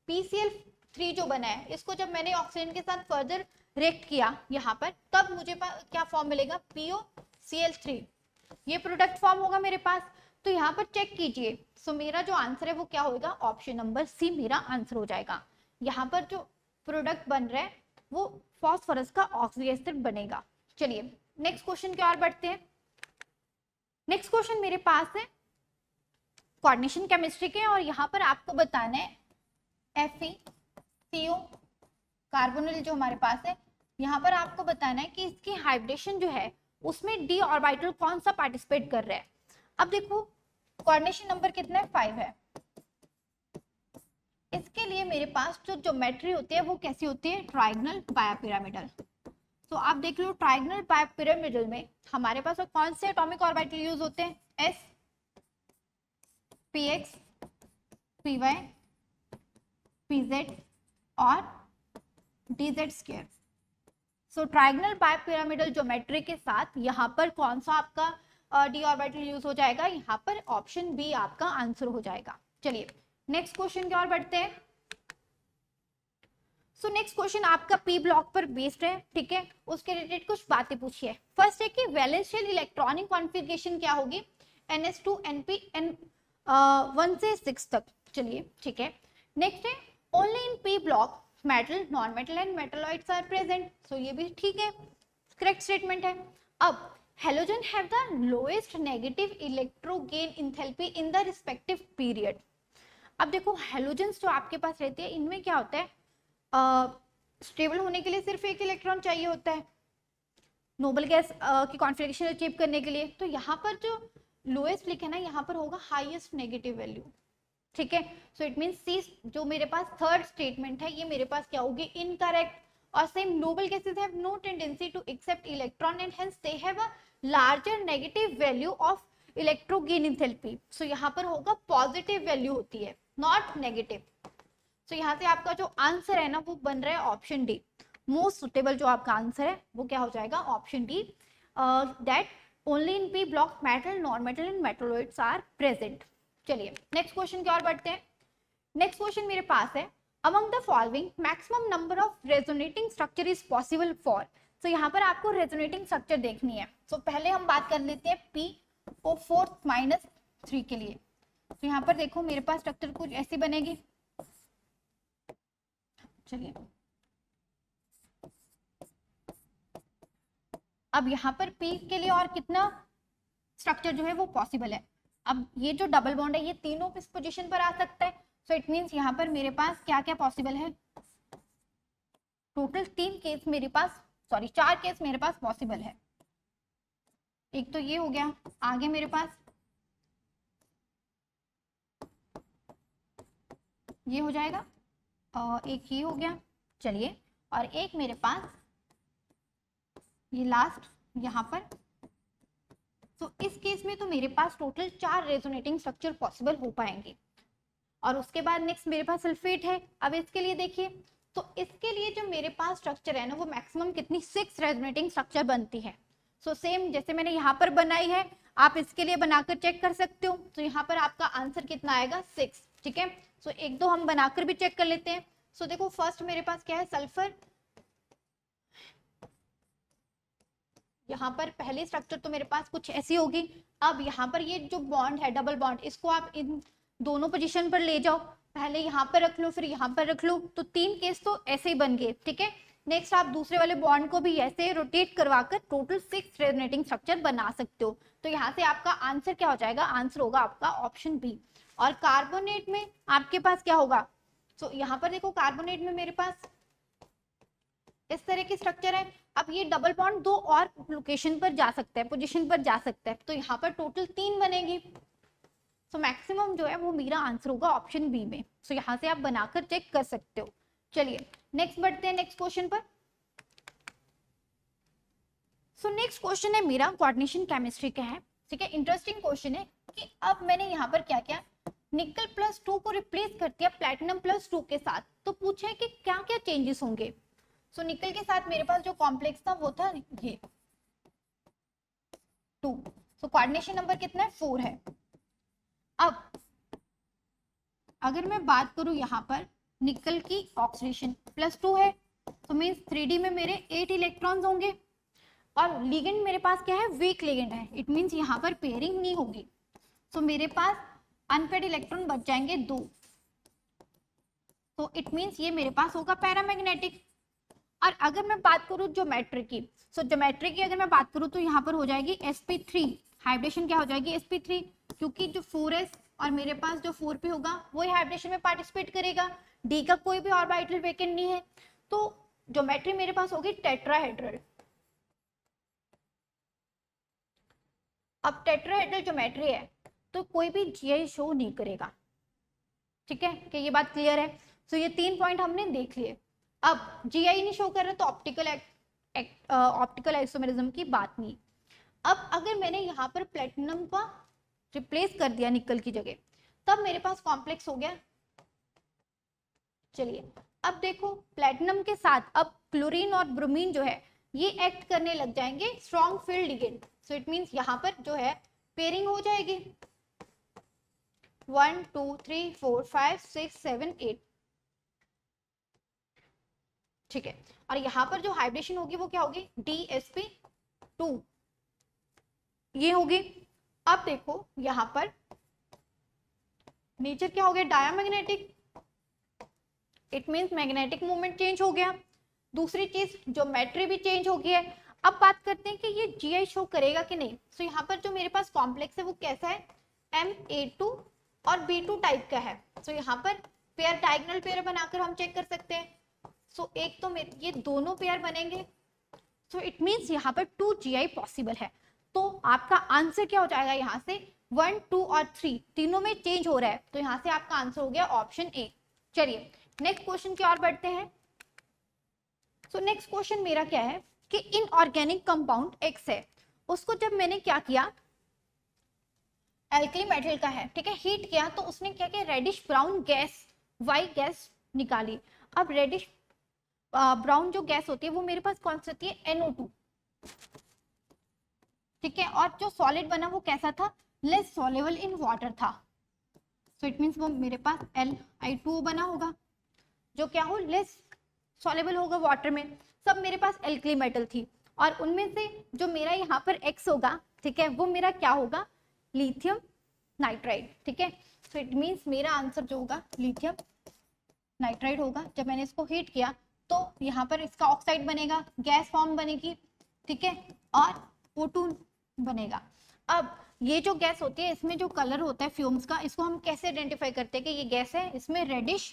PCl3 जो बना है, इसको जब मैंने ऑक्सीजन के साथ फर्दर रिएक्ट किया यहाँ पर, तब मुझे क्या फॉर्म मिलेगा, POCl3, ये प्रोडक्ट फॉर्म होगा मेरे पास। तो यहाँ पर चेक कीजिए, सो मेरा जो आंसर है वो क्या होगा, ऑप्शन नंबर सी मेरा आंसर हो जाएगा। यहाँ पर जो प्रोडक्ट बन रहा है वो फास्फोरस का ऑक्सी एसिड बनेगा। चलिए नेक्स्ट क्वेश्चन की ओर बढ़ते हैं। नेक्स्ट क्वेश्चन मेरे पास है कोऑर्डिनेशन केमिस्ट्री के, और यहाँ पर आपको बताना है FeCO कार्बोनिल जो हमारे पास है, यहाँ पर आपको बताना है कि इसकी हाइब्रिडेशन जो है उसमें डी ऑर्बिटल कौन सा पार्टिसिपेट कर रहा है। अब देखो कोऑर्डिनेशन नंबर कितना है, 5 है। इसके लिए मेरे पास जो ज्योमेट्री होती है वो कैसी होती है, ट्रायंगल बायपिरामिडल। तो आप देख लो ट्रायंगल बायपिरामिडल में हमारे पास कौन से एटॉमिक ऑर्बिटल यूज होते हैं, S, Px, Py, Pz और dz स्क्वायर। सो ट्रायंगल बायपिरामिडल ज्योमेट्री के साथ यहाँ पर कौन सा आपका डी ऑर्बिटल यूज हो जाएगा, यहाँ पर ऑप्शन बी आपका आंसर हो जाएगा। चलिए नेक्स्ट क्वेश्चन की ओर बढ़ते हैं। सो नेक्स्ट क्वेश्चन आपका पी ब्लॉक पर बेस्ड है, ठीक है, उसके रिलेटेड कुछ बातें पूछिए। फर्स्ट है कि वैलेंस शेल इलेक्ट्रॉनिक कॉन्फ़िगरेशन क्या होगी, NS2 NP N 1 से 6 तक। चलिए ठीक है। नेक्स्ट है only in P block metal, non metal and metalloids are present. So ये भी ठीक है, करेक्ट स्टेटमेंट है। अब halogen have the lowest negative electron gain enthalpy in the respective period. अब देखो हेलोजन्स जो आपके पास रहते हैं इनमें क्या होता है, स्टेबल होने के लिए सिर्फ एक इलेक्ट्रॉन चाहिए होता है नोबल गैस की कॉन्फ़िगरेशन अचीव करने के लिए। तो यहाँ पर जो लोएस्ट लिखा है ना, यहाँ पर होगा हाईएस्ट नेगेटिव वैल्यू, ठीक है। सो इट मींस सी जो मेरे पास थर्ड स्टेटमेंट है ये मेरे पास क्या होगी, इनकरेक्ट। और same noble gases have no tendency to accept electron and hence they have a larger negative value of electron gain enthalpy. So यहाँ पर होगा पॉजिटिव वैल्यू होती है, नॉट नेगेटिव। सो यहाँ से आपका जो आंसर है ना वो बन रहा है ऑप्शन डी। मोस्ट सुटेबल जो आपका आंसर है वो क्या हो जाएगा, option D, that only in P block metal, non metal and metalloids are present. चलिए नेक्स्ट क्वेश्चन की ओर बढ़ते हैं। नेक्स्ट क्वेश्चन मेरे पास है among the following maximum number of resonating structure is possible for. तो यहाँ पर आपको रेजोनेटिंग स्ट्रक्चर देखनी है। तो पहले हम बात कर लेते हैं PO4 -3 के लिए। तो यहाँ पर देखो मेरे पास स्ट्रक्चर कुछ ऐसी बनेगी। चलिए अब यहाँ पर P के लिए और कितना स्ट्रक्चर जो है वो पॉसिबल है। अब ये जो डबल बॉन्ड है ये तीनों इस पोजीशन पर आ सकता है। सो इट मींस यहाँ पर मेरे पास क्या क्या पॉसिबल है, टोटल 3 केस मेरे पास, सॉरी 4 केस मेरे पास पॉसिबल है। एक तो ये हो गया, आगे मेरे पास ये हो जाएगा, एक ये हो गया, चलिए, और एक मेरे पास ये लास्ट यहाँ पर। तो इस केस में तो मेरे पास टोटल 4 रेजोनेटिंग स्ट्रक्चर पॉसिबल हो पाएंगे। और उसके बाद नेक्स्ट मेरे पास सल्फेट है। अब इसके लिए देखिए, तो इसके लिए जो मेरे पास स्ट्रक्चर है ना वो मैक्सिमम कितनी 6 रेजोनेटिंग स्ट्रक्चर बनती है। सो सेम जैसे मैंने यहाँ पर बनाई है आप इसके लिए बनाकर चेक कर सकते हो। तो यहाँ पर आपका आंसर कितना आएगा, 6, ठीक है। सो एक दो हम बनाकर भी चेक कर लेते हैं। सो देखो फर्स्ट मेरे पास क्या है, सल्फर। यहाँ पर पहली स्ट्रक्चर तो मेरे पास कुछ ऐसी होगी। अब यहाँ पर ये जो बॉन्ड है डबल बॉन्ड, इसको आप इन दोनों पोजीशन पर ले जाओ, पहले यहाँ पर रख लो फिर यहाँ पर रख लो, तो 3 केस तो ऐसे ही बन गए, ठीक है। नेक्स्ट आप दूसरे वाले बॉन्ड को भी ऐसे रोटेट करवाकर टोटल 6 रेजोनेटिंग स्ट्रक्चर बना सकते हो। तो यहाँ से आपका आंसर क्या हो जाएगा, आंसर होगा आपका ऑप्शन बी। और कार्बोनेट में आपके पास क्या होगा, तो यहाँ पर देखो कार्बोनेट में मेरे पास इस तरह की स्ट्रक्चर है। अब ये डबल बॉन्ड 2 और लोकेशन पर जा सकता है, पोजीशन पर जा सकता है, तो यहाँ पर टोटल 3 बनेगी। सो मैक्सिमम जो है वो मेरा आंसर होगा ऑप्शन बी में। सो यहाँ से आप बनाकर चेक कर सकते हो। चलिए नेक्स्ट बढ़ते हैं नेक्स्ट क्वेश्चन पर। सो नेक्स्ट क्वेश्चन है मेरा कोऑर्डिनेशन केमिस्ट्री का है, ठीक है। इंटरेस्टिंग क्वेश्चन है कि अब मैंने यहाँ पर क्या किया, निकल +2 को रिप्लेस कर दिया प्लैटिनम +2 के साथ। तो पूछा है कि क्या क्या चेंजेस होंगे। सो निकल के साथ मेरे पास जो कॉम्प्लेक्स था वो था ये 2। सो कोऑर्डिनेशन नंबर कितना है 4 है। अब अगर मैं बात करूं यहाँ पर निकल की ऑक्सीडेशन +2 है, तो मीन्स 3D में मेरे 8 इलेक्ट्रॉन्स होंगे और लिगेंड मेरे पास क्या है, वीक लिगेंड है। इट मीन्स यहाँ पर पेयरिंग नहीं होगी, तो मेरे पास अनपेयर्ड इलेक्ट्रॉन बच जाएंगे 2। तो इट मीन्स ये मेरे पास होगा पैरामैग्नेटिक। और अगर मैं बात करूँ ज्योमेट्री की, सो ज्योमेट्री की अगर मैं बात करूँ तो यहाँ पर हो जाएगी sp3। हाइब्रिडेशन क्या हो जाएगी sp3, क्योंकि जो 4s और मेरे पास जो 4p होगा वही हाइब्रिडेशन में पार्टिसिपेट करेगा। d का कोई भी ऑर्बिटल वेकेंट नहीं है, तो ज्योमेट्री मेरे पास होगी टेट्राहेड्रल। अब टेट्राहेड्रल ज्योमेट्री है तो कोई भी GI शो नहीं करेगा। ठीक है, कि ये बात क्लियर है। सो ये 3 पॉइंट हमने देख लिए। अब GI नहीं शो कर रहा तो ऑप्टिकल आइसोमेरिज्म की बात नहीं। अब अगर मैंने यहाँ पर प्लेटिनम का रिप्लेस कर दिया निकल की जगह, तब मेरे पास कॉम्प्लेक्स हो गया। चलिए अब देखो, प्लेटिनम के साथ अब क्लोरीन और ब्रोमीन जो है ये एक्ट करने लग जाएंगे strong field ligand. So it means यहाँ पर जो है पेयरिंग हो जाएगी 1 2 3 4 5 6 7 8। ठीक है, और यहाँ पर जो हाइब्रिडेशन होगी वो क्या होगी, DsP2 ये होगी। अब देखो यहाँ पर नेचर क्या हो गया, diamagnetic. It means magnetic movement change हो गया। दूसरी चीज ज्योमेट्री भी चेंज हो गई है। अब बात करते हैं कि ये GI शो करेगा कि नहीं। सो यहाँ पर जो मेरे पास कॉम्प्लेक्स है वो कैसा है, Ma2 और B2 टाइप का है। सो यहाँ पर पेयर डायगोनल पेयर बनाकर हम चेक कर सकते हैं। सो एक तो ये दोनों पेयर बनेंगे, सो इट मीन्स यहाँ पर 2 GI पॉसिबल है। तो आपका आंसर क्या हो जाएगा, यहाँ से 1 2 और 3 तीनों में चेंज हो रहा है, तो यहाँ से आपका आंसर हो गया ऑप्शन ए। चलिए नेक्स्ट क्वेश्चन की ओर बढ़ते हैं। सो नेक्स्ट क्वेश्चन मेरा क्या है कि इनऑर्गेनिक कंपाउंड X है, उसको जब मैंने क्या किया, एल्कली मेटल का है, ठीक है, हीट किया तो उसने क्या किया, reddish brown gas Y gas निकाली। अब रेडिश ब्राउन जो गैस होती है वो मेरे पास कौन सी होती है, NO2। ठीक है, और जो सॉलिड बना वो कैसा था, लेस सॉल्युबल इन वाटर था। सो इट मीन्स वो मेरे पास Li2O बना होगा, जो क्या हो, लेस सॉल्युबल होगा वाटर में। सब मेरे पास एल्कली मेटल थी, और उनमें से जो मेरा यहाँ पर X होगा, ठीक है, वो मेरा क्या होगा, लिथियम नाइट्राइड। ठीक है, सो इट मीन्स मेरा आंसर जो होगा लिथियम नाइट्राइड होगा। जब मैंने इसको हीट किया तो यहाँ पर इसका ऑक्साइड बनेगा, गैस फॉर्म बनेगी, ठीक है, और O2 बनेगा। अब ये जो गैस होती है इसमें जो कलर होता है फ्यूम्स का, इसको हम कैसे आइडेंटिफाई करते हैं कि ये गैस है, इसमें रेडिश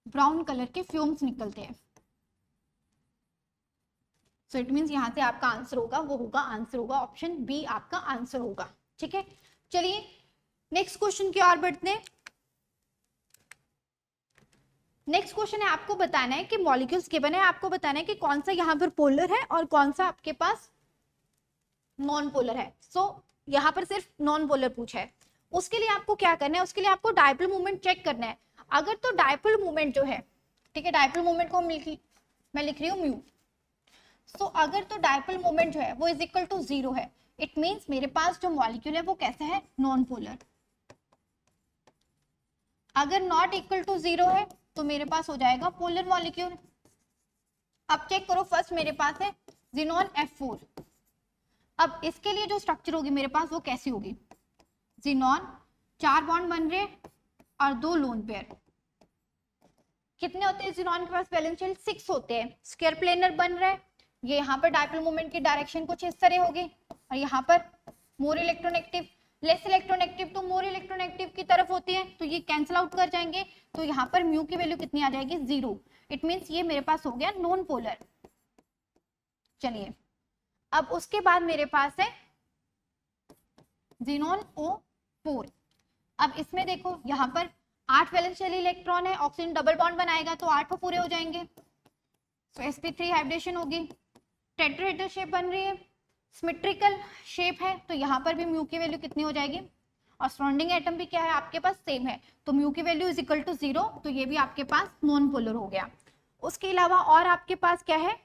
ब्राउन कलर के फ्यूम्स निकलते हैं। सो इट मीन्स यहाँ से आपका आंसर होगा वो होगा, आंसर होगा ऑप्शन बी आपका आंसर होगा। ठीक है, चलिए नेक्स्ट क्वेश्चन की ओर बढ़ते हैं। नेक्स्ट क्वेश्चन है, आपको बताना है कि मॉलिक्यूल्स के बने, आपको बताना है कि कौन सा यहाँ पर पोलर है और कौन सा आपके पास नॉन पोलर है। सो यहाँ पर सिर्फ नॉन पोलर पूछा है। उसके लिए आपको क्या करना है, उसके लिए आपको डायपोल मूवमेंट चेक करना है। अगर तो डायपोल मूवमेंट जो है, ठीक है, डायपोल मूवमेंट को मैं लिख रही हूँ म्यू। सो अगर तो डायपोल मूवमेंट जो है वो इज इक्वल टू 0 है, इट मीन्स मेरे पास जो मॉलिक्यूल है वो कैसा है, नॉन पोलर। अगर नॉट इक्वल टू 0 है तो मेरे पास हो जाएगा पोलर मॉलिक्यूल। अब चेक करो, फर्स्ट मेरे पास है जिनॉन F4। अब इसके लिए जो स्ट्रक्चर होगी मेरे पास वो कैसी होगी, जिनॉन 4 बॉन्ड बन रहे और 2 लोन पेयर। कितने होते हैं जिनॉन के पास, वैलेंस शेल 6 होते हैं। स्क्वायर प्लेनर बन रहा है, ये यहाँ पर डायपोल मोमेंट की डायरेक्शन कुछ इस तरह होगी, और यहाँ पर more electronegative, less electronegative to more electronegative की तरफ होती है, तो ये कैंसिल आउट कर जाएंगे। तो यहाँ पर म्यू की वैल्यू कितनी आ जाएगी, 0। इट मीन्स ये मेरे पास हो गया नॉन पोलर। चलिए अब उसके बाद मेरे पास है जिनॉन O4। अब इसमें देखो यहाँ पर 8 वैलेंस शेल इलेक्ट्रॉन है, ऑक्सीजन डबल बॉन्ड बनाएगा तो 8 पूरे हो जाएंगे। तो sp3 हाइब्रिडेशन होगी, टेट्राहेड्रल शेप बन रही है, सिमेट्रिकल शेप है, तो यहाँ पर भी म्यू की वैल्यू कितनी हो जाएगी, और सराउंडिंग एटम भी क्या है आपके पास, सेम है, तो म्यू की वैल्यू इज इक्वल टू 0। तो ये भी आपके पास नॉन पोलर हो गया। उसके अलावा और आपके पास क्या है,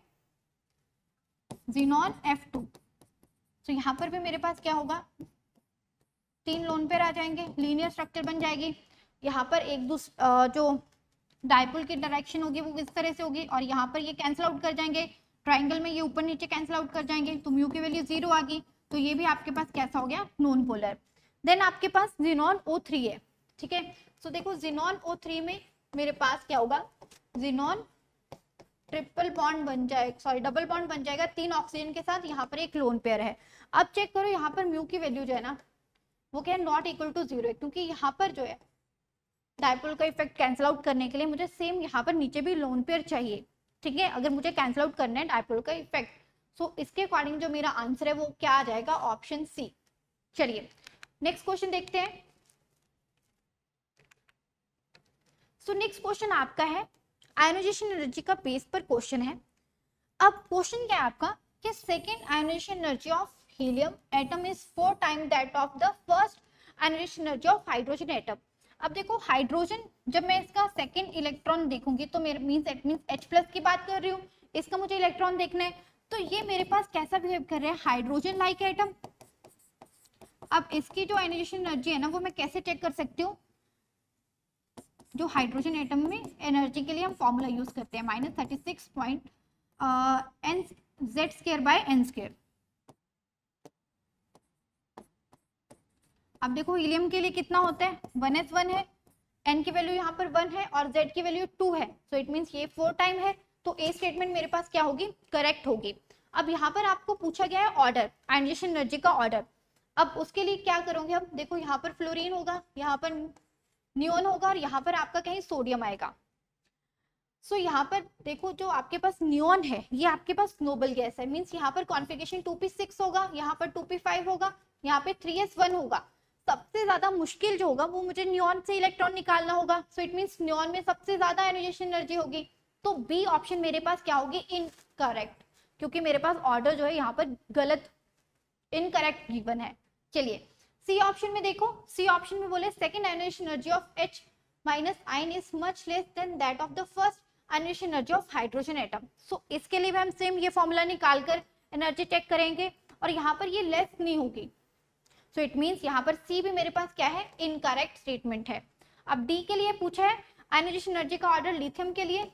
ज़ीनॉन F2। तो यहाँ पर भी मेरे पास क्या होगा, 3 लोन पेयर आ जाएंगे, लीनियर स्ट्रक्चर बन जाएगी। यहाँ पर एक दूसरा जो डायपोल की डायरेक्शन होगी वो किस तरह से होगी, और यहाँ पर ये कैंसिल आउट कर जाएंगे, ट्राइंगल में ये ऊपर नीचे कैंसिल आउट कर जाएंगे, तो म्यू की वैल्यू 0 आ गई। तो ये भी आपके पास कैसा हो गया, नॉन पोलर। देन आपके पास ज़ीनॉन O3 है, ठीक है। सो देखो ज़ीनॉन O3 में मेरे पास क्या होगा, ज़ीनॉन ट्रिपल बॉन्ड बन जाएगा, सॉरी डबल बॉन्ड बन जाएगा 3 ऑक्सीजन के साथ, यहाँ पर एक लोन पेयर है। अब चेक करो यहाँ पर म्यू की वैल्यू जो है ना वो क्या है, नॉट इक्वल टू 0 है, क्योंकि यहाँ पर जो है डायपोल का इफेक्ट कैंसिल आउट करने के लिए मुझे सेम यहाँ पर नीचे भी लोन पेयर चाहिए, ठीक है, अगर मुझे कैंसिल आउट करना है डायपोल का इफेक्ट। सो इसके अकॉर्डिंग जो मेरा आंसर है वो क्या आ जाएगा, ऑप्शन सी। चलिए नेक्स्ट क्वेश्चन देखते हैं। सो नेक्स्ट क्वेश्चन आपका है आयोनाइजेशन एनर्जी का बेस पर क्वेश्चन है। अब क्वेश्चन क्या है आपका कि second ionisation energy of helium atom is 4 time that of the first ionisation energy of hydrogen atom. अब देखो हाइड्रोजन, जब मैं इसका सेकेंड इलेक्ट्रॉन देखूंगी तो मेरे मीन्स H+ की बात कर रही हूँ, इसका मुझे इलेक्ट्रॉन देखना है, तो ये मेरे पास कैसा बिहेव कर रहा है, हाइड्रोजन लाइक एटम। अब इसकी जो आयोनाइजेशन एनर्जी है ना वो मैं कैसे चेक कर सकती हूँ, जो हाइड्रोजन एटम में एनर्जी के लिए हम फॉर्मूला यूज करते हैं -36.nz²/n²। अब देखो हीलियम के लिए कितना होता है, 1s1 है, n की वैल्यू यहाँ पर 1 है और z की वैल्यू 2 है, सो इट मीन्स ये 4 टाइम है, तो ए स्टेटमेंट मेरे पास क्या होगी, करेक्ट होगी। अब यहाँ पर आपको पूछा गया है ऑर्डर, आयोनाइजेशन एनर्जी का ऑर्डर। अब उसके लिए क्या करोगे, अब देखो यहाँ पर फ्लोरीन होगा, यहाँ पर नियोन होगा और यहाँ पर आपका कहीं सोडियम आएगा। सो यहाँ पर देखो जो आपके पास नियोन है ये आपके पास नोबल गैस है, मीन्स यहाँ पर कॉन्फ़िगरेशन 2p6 होगा, यहाँ पर 2p5 होगा, यहाँ पे 3s1 होगा। सबसे ज्यादा मुश्किल जो होगा वो मुझे नियोन से इलेक्ट्रॉन निकालना होगा, सो इट मीन्स नियोन में सबसे ज्यादा आयोनाइजेशन एनर्जी होगी, तो बी ऑप्शन मेरे पास क्या होगी, इनकरेक्ट, क्योंकि मेरे पास ऑर्डर जो है यहाँ पर गलत, इनकरेक्ट गिवन है। चलिए सी ऑप्शन में देखो, सी ऑप्शन में बोले second ionisation energy of H- ion is much less than that of the first ionisation energy of hydrogen atom. So इसके लिए भी हम सेम ये फॉर्मूला निकाल कर एनर्जी चेक करेंगे और यहाँ पर ये लेस नहीं होगी, सो इट मीन्स यहाँ पर सी भी मेरे पास क्या है, इनकरेक्ट स्टेटमेंट है। अब डी के लिए पूछा है आयोनाइजेशन एनर्जी का ऑर्डर लिथियम के लिए,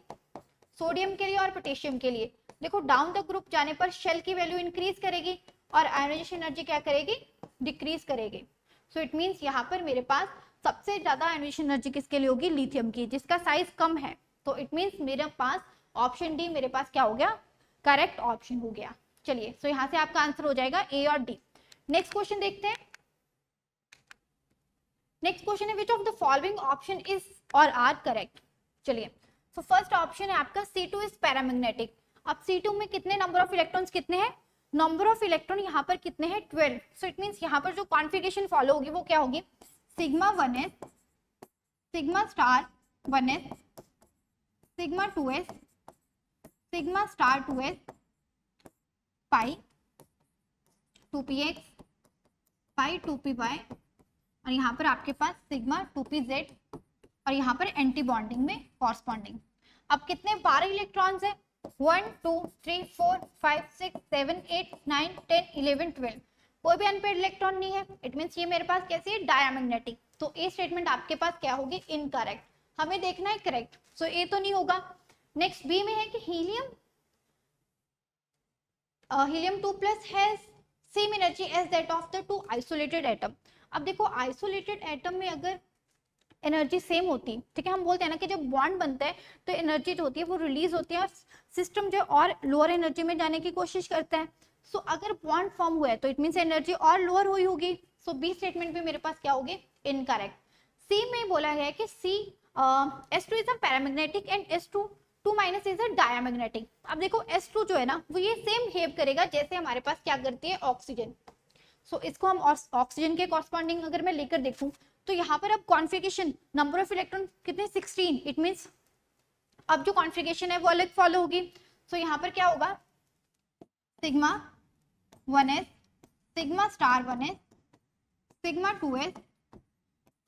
सोडियम के लिए और पोटेशियम के लिए। देखो डाउन द ग्रुप जाने पर शेल की वैल्यू इंक्रीज करेगी और आयोनाइजेशन एनर्जी क्या करेगी, डिक्रीज करेगी। सो इट मीन्स यहाँ पर मेरे पास सबसे ज्यादा आयोनाइजेशन एनर्जी किसके लिए होगी, लिथियम की, जिसका साइज कम है, तो इट मीन्स मेरे पास ऑप्शन डी मेरे पास क्या हो गया, करेक्ट ऑप्शन हो गया। चलिए सो यहाँ से आपका आंसर हो जाएगा ए और डी। नेक्स्ट क्वेश्चन देखते हैं। नेक्स्ट क्वेश्चन है विच of the following option is और आर करेक्ट। चलिए सो फर्स्ट ऑप्शन है आपका C2 इज पैरामैग्नेटिक। अब C2 में कितने नंबर ऑफ इलेक्ट्रॉन्स कितने हैं, नंबर ऑफ इलेक्ट्रॉन यहाँ पर कितने हैं, 12। सो इट मीन्स यहाँ पर जो कॉन्फ़िगरेशन फॉलो होगी वो क्या होगी, sigma 1s, sigma star 1s, sigma 2s, sigma star 2s, पाई 2px, पाई 2py और यहाँ पर आपके पास सिग्मा 2pz और यहाँ पर एंटी बॉन्डिंग में कॉरस्पॉन्डिंग। अब कितने 12 इलेक्ट्रॉन्स है, 1 2 3 4 5 6 7 8 9 10 11 12, कोई भी अनपेड इलेक्ट्रॉन नहीं है, इट मीन्स ये मेरे पास कैसी है, डायमैग्नेटिक। तो ए स्टेटमेंट आपके पास क्या होगी, इनकरेक्ट। हमें देखना है करेक्ट, सो ए तो नहीं होगा। नेक्स्ट बी में है कि helium helium 2+ has same energy as that of the two isolated atom। अब देखो आइसोलेटेड एटम में अगर एनर्जी सेम होती, ठीक है, हम बोलते हैं ना कि जब बॉन्ड बनता है तो एनर्जी जो होती है वो रिलीज होती है और सिस्टम जो और लोअर एनर्जी में जाने की कोशिश करता है। सो अगर बॉन्ड फॉर्म हुआ है तो इट मीन्स एनर्जी और लोअर हुई होगी, सो बी स्टेटमेंट भी मेरे पास क्या होगी, इनकरेक्ट। सी में बोला गया है कि S2 is a paramagnetic and S2 2- is a diamagnetic. अब देखो S2 जो है ना वो ये सेम बिहेव करेगा जैसे हमारे पास क्या करती है, ऑक्सीजन। सो इसको हम ऑक्सीजन के कॉरस्पॉन्डिंग अगर मैं लेकर देखूं तो यहाँ पर अब कॉन्फ़िगरेशन नंबर ऑफ इलेक्ट्रॉन कितने, 16, इट मीन्स अब जो कॉन्फ़िगरेशन है वो अलग फॉलो होगी। सो यहाँ पर क्या होगा, sigma 1s, sigma star 1s, sigma 2s,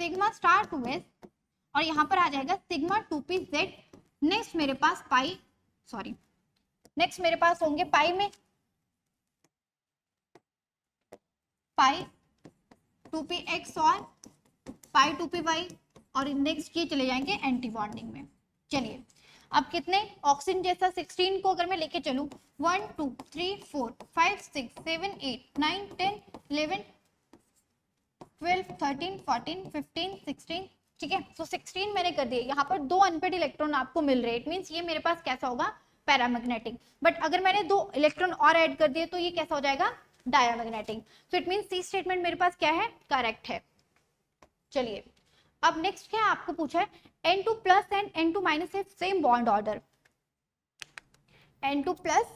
sigma star 2s और यहाँ पर आ जाएगा सिग्मा 2pz नेक्स्ट मेरे पास नेक्स्ट मेरे पास होंगे पाई में पाई 2px और पाई 2py, और नेक्स्ट ये चले जाएंगे एंटी बॉन्डिंग में। चलिए अब कितने ऑक्सीजन जैसा 16 को अगर मैं लेके चलूं 1 2 3 4 5 6 7 8 9 10 11 12 13 14 15 16, ठीक है। तो 16 मैंने कर दिए। यहाँ पर 2 अनपेड इलेक्ट्रॉन आपको मिल रहे हैं, इट मीन्स ये मेरे पास कैसा होगा, पैरामैग्नेटिक। बट अगर मैंने 2 इलेक्ट्रॉन और ऐड कर दिए तो ये कैसा हो जाएगा, diamagnetic. So it means C statement मेरे पास क्या है, करेक्ट है। चलिए अब नेक्स्ट क्या है, आपको पूछा है N2 plus and N2 minus है same bond order, N2 plus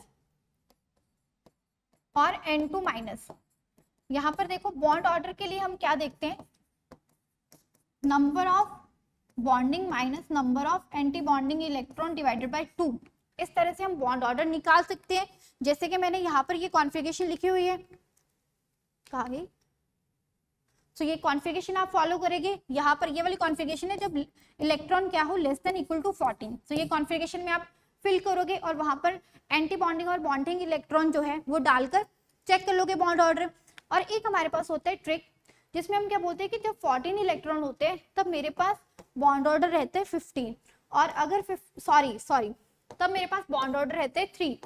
और N2 माइनस। यहाँ पर देखो बॉन्ड ऑर्डर के लिए हम क्या देखते हैं, number of bonding minus number of anti bonding electron divided by 2। इस तरह से हम बॉन्ड ऑर्डर निकाल सकते हैं। जैसे कि मैंने यहाँ पर ये कॉन्फ़िगरेशन लिखी हुई है, कहाँ गई, तो ये कॉन्फ़िगरेशन आप फॉलो करेंगे। यहाँ पर ये वाली कॉन्फ़िगरेशन है जब इलेक्ट्रॉन क्या हो लेस देन इक्वल टू 14, तो ये कॉन्फ़िगरेशन में आप फिल करोगे और वहां पर एंटी बॉन्डिंग और बॉन्डिंग इलेक्ट्रॉन जो है वो डालकर चेक कर लोगे बॉन्ड ऑर्डर। और एक हमारे पास होता है ट्रिक जिसमें हम क्या बोलते हैं कि जब 14 इलेक्ट्रॉन होते हैं तब मेरे पास बॉन्ड ऑर्डर रहते हैं 15, और अगर तब मेरे पास बॉन्ड ऑर्डर रहते हैं 3,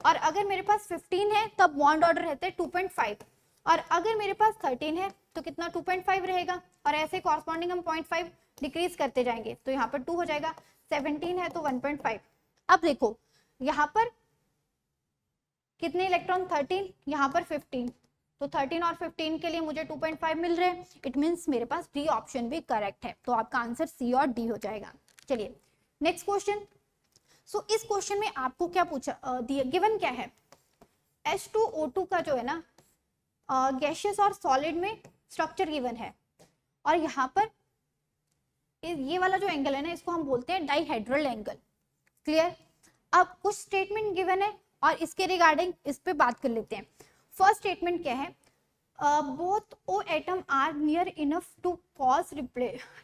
और अगर मेरे पास 15 है तब बॉन्ड ऑर्डर रहते हैं 2.5, और अगर मेरे पास 13 है तो कितना 2.5 रहेगा, और ऐसे कॉरस्पॉन्डिंग हम 0.5 डिक्रीज करते जाएंगे, तो यहाँ पर 2 हो जाएगा। 17 है तो 1.5। अब देखो यहाँ पर कितने इलेक्ट्रॉन, 13, यहाँ पर 15, तो 13 और 15 के लिए मुझे 2.5 मिल रहे हैं। इट मीन्स मेरे पास डी ऑप्शन भी करेक्ट है, तो आपका आंसर सी और डी हो जाएगा। चलिए नेक्स्ट क्वेश्चन। सो इस क्वेश्चन में आपको क्या पूछा दिया, गिवन क्या है, H2O2 का जो है ना गैसियस और सॉलिड में स्ट्रक्चर गिवन है, और यहाँ पर ये वाला जो एंगल है ना इसको हम बोलते हैं डाइहेड्रल एंगल। क्लियर। अब कुछ स्टेटमेंट गिवन है और इसके रिगार्डिंग इस पे बात कर लेते हैं। फर्स्ट स्टेटमेंट क्या है, both O atom are near enough to cause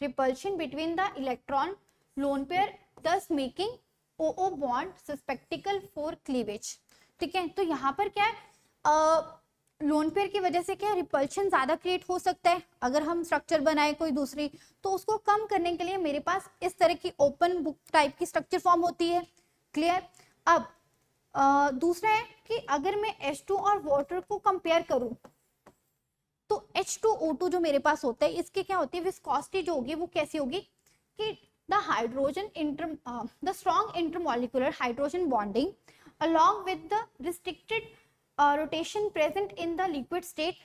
repulsion between the electron lone pair thus making OO bond susceptible for cleavage. ठीक है, तो यहाँ पर क्या है, लोन पेयर की वजह से क्या रिपल्शन ज्यादा क्रिएट हो सकता है। अगर हम स्ट्रक्चर बनाए कोई दूसरी तो उसको कम करने के लिए मेरे पास इस तरह की ओपन बुक टाइप की स्ट्रक्चर फॉर्म होती है। क्लियर। अब दूसरा है कि अगर मैं H2 और वाटर को कंपेयर करूं तो H2O2 जो मेरे पास होता है इसके क्या होती है, विस्कोसिटी जो होगी वो कैसी होगी कि the strong intermolecular hydrogen bonding along with the restricted rotation present in the liquid state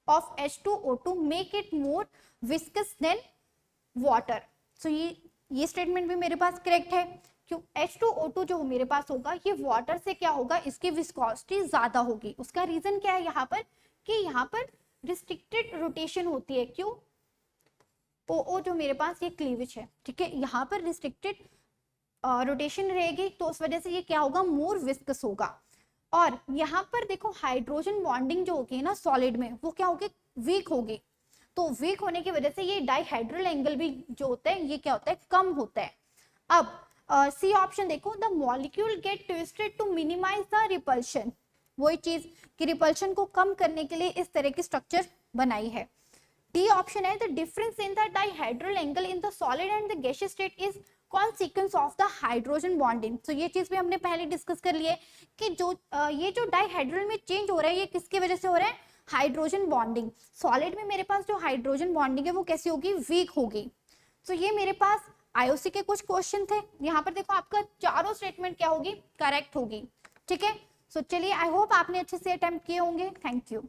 of H2O2 make it more viscous than water. So ये स्टेटमेंट भी मेरे पास करेक्ट है, क्यों H2O2 जो मेरे पास होगा ये वाटर से क्या होगा, इसकी विस्कोसिटी ज्यादा होगी। उसका रीजन क्या है यहाँ पर कि यहाँ पर रिस्ट्रिक्टेड रोटेशन होती है। क्यों, OO जो मेरे पास ये क्लीवेज है, ठीक है, यहाँ पर रिस्ट्रिक्टेड रोटेशन रहेगी तो उस वजह से ये क्या होगा, मोर विस्कस होगा। और यहाँ पर देखो हाइड्रोजन बॉन्डिंग जो होगी ना सॉलिड में वो क्या होगी, वीक होगी। तो वीक होने की वजह से ये डाइहेड्रल एंगल भी जो होता है ये क्या होता है, कम होता है। अब सी ऑप्शन देखो, the molecule get twisted to minimise the repulsion, वही चीज कि रिपल्शन को कम करने के लिए इस तरह की स्ट्रक्चर बनाई है। डी ऑप्शन है, the difference in the dihedral angle in the solid and the gaseous state is consequence of the hydrogen bonding. तो ये चीज भी हमने पहले डिस्कस कर लिए कि जो ये जो डाइहेड्रल में चेंज हो रहा है ये किसकी वजह से हो रहा है, हाइड्रोजन बॉन्डिंग। सॉलिड में मेरे पास जो हाइड्रोजन बॉन्डिंग है वो कैसी होगी, वीक होगी। तो ये मेरे पास आईओसी के कुछ क्वेश्चन थे। यहाँ पर देखो आपका चारों स्टेटमेंट क्या होगी, करेक्ट होगी। ठीक है, सो चलिए आई होप आपने अच्छे से अटेम्प्ट किए होंगे। Thank you.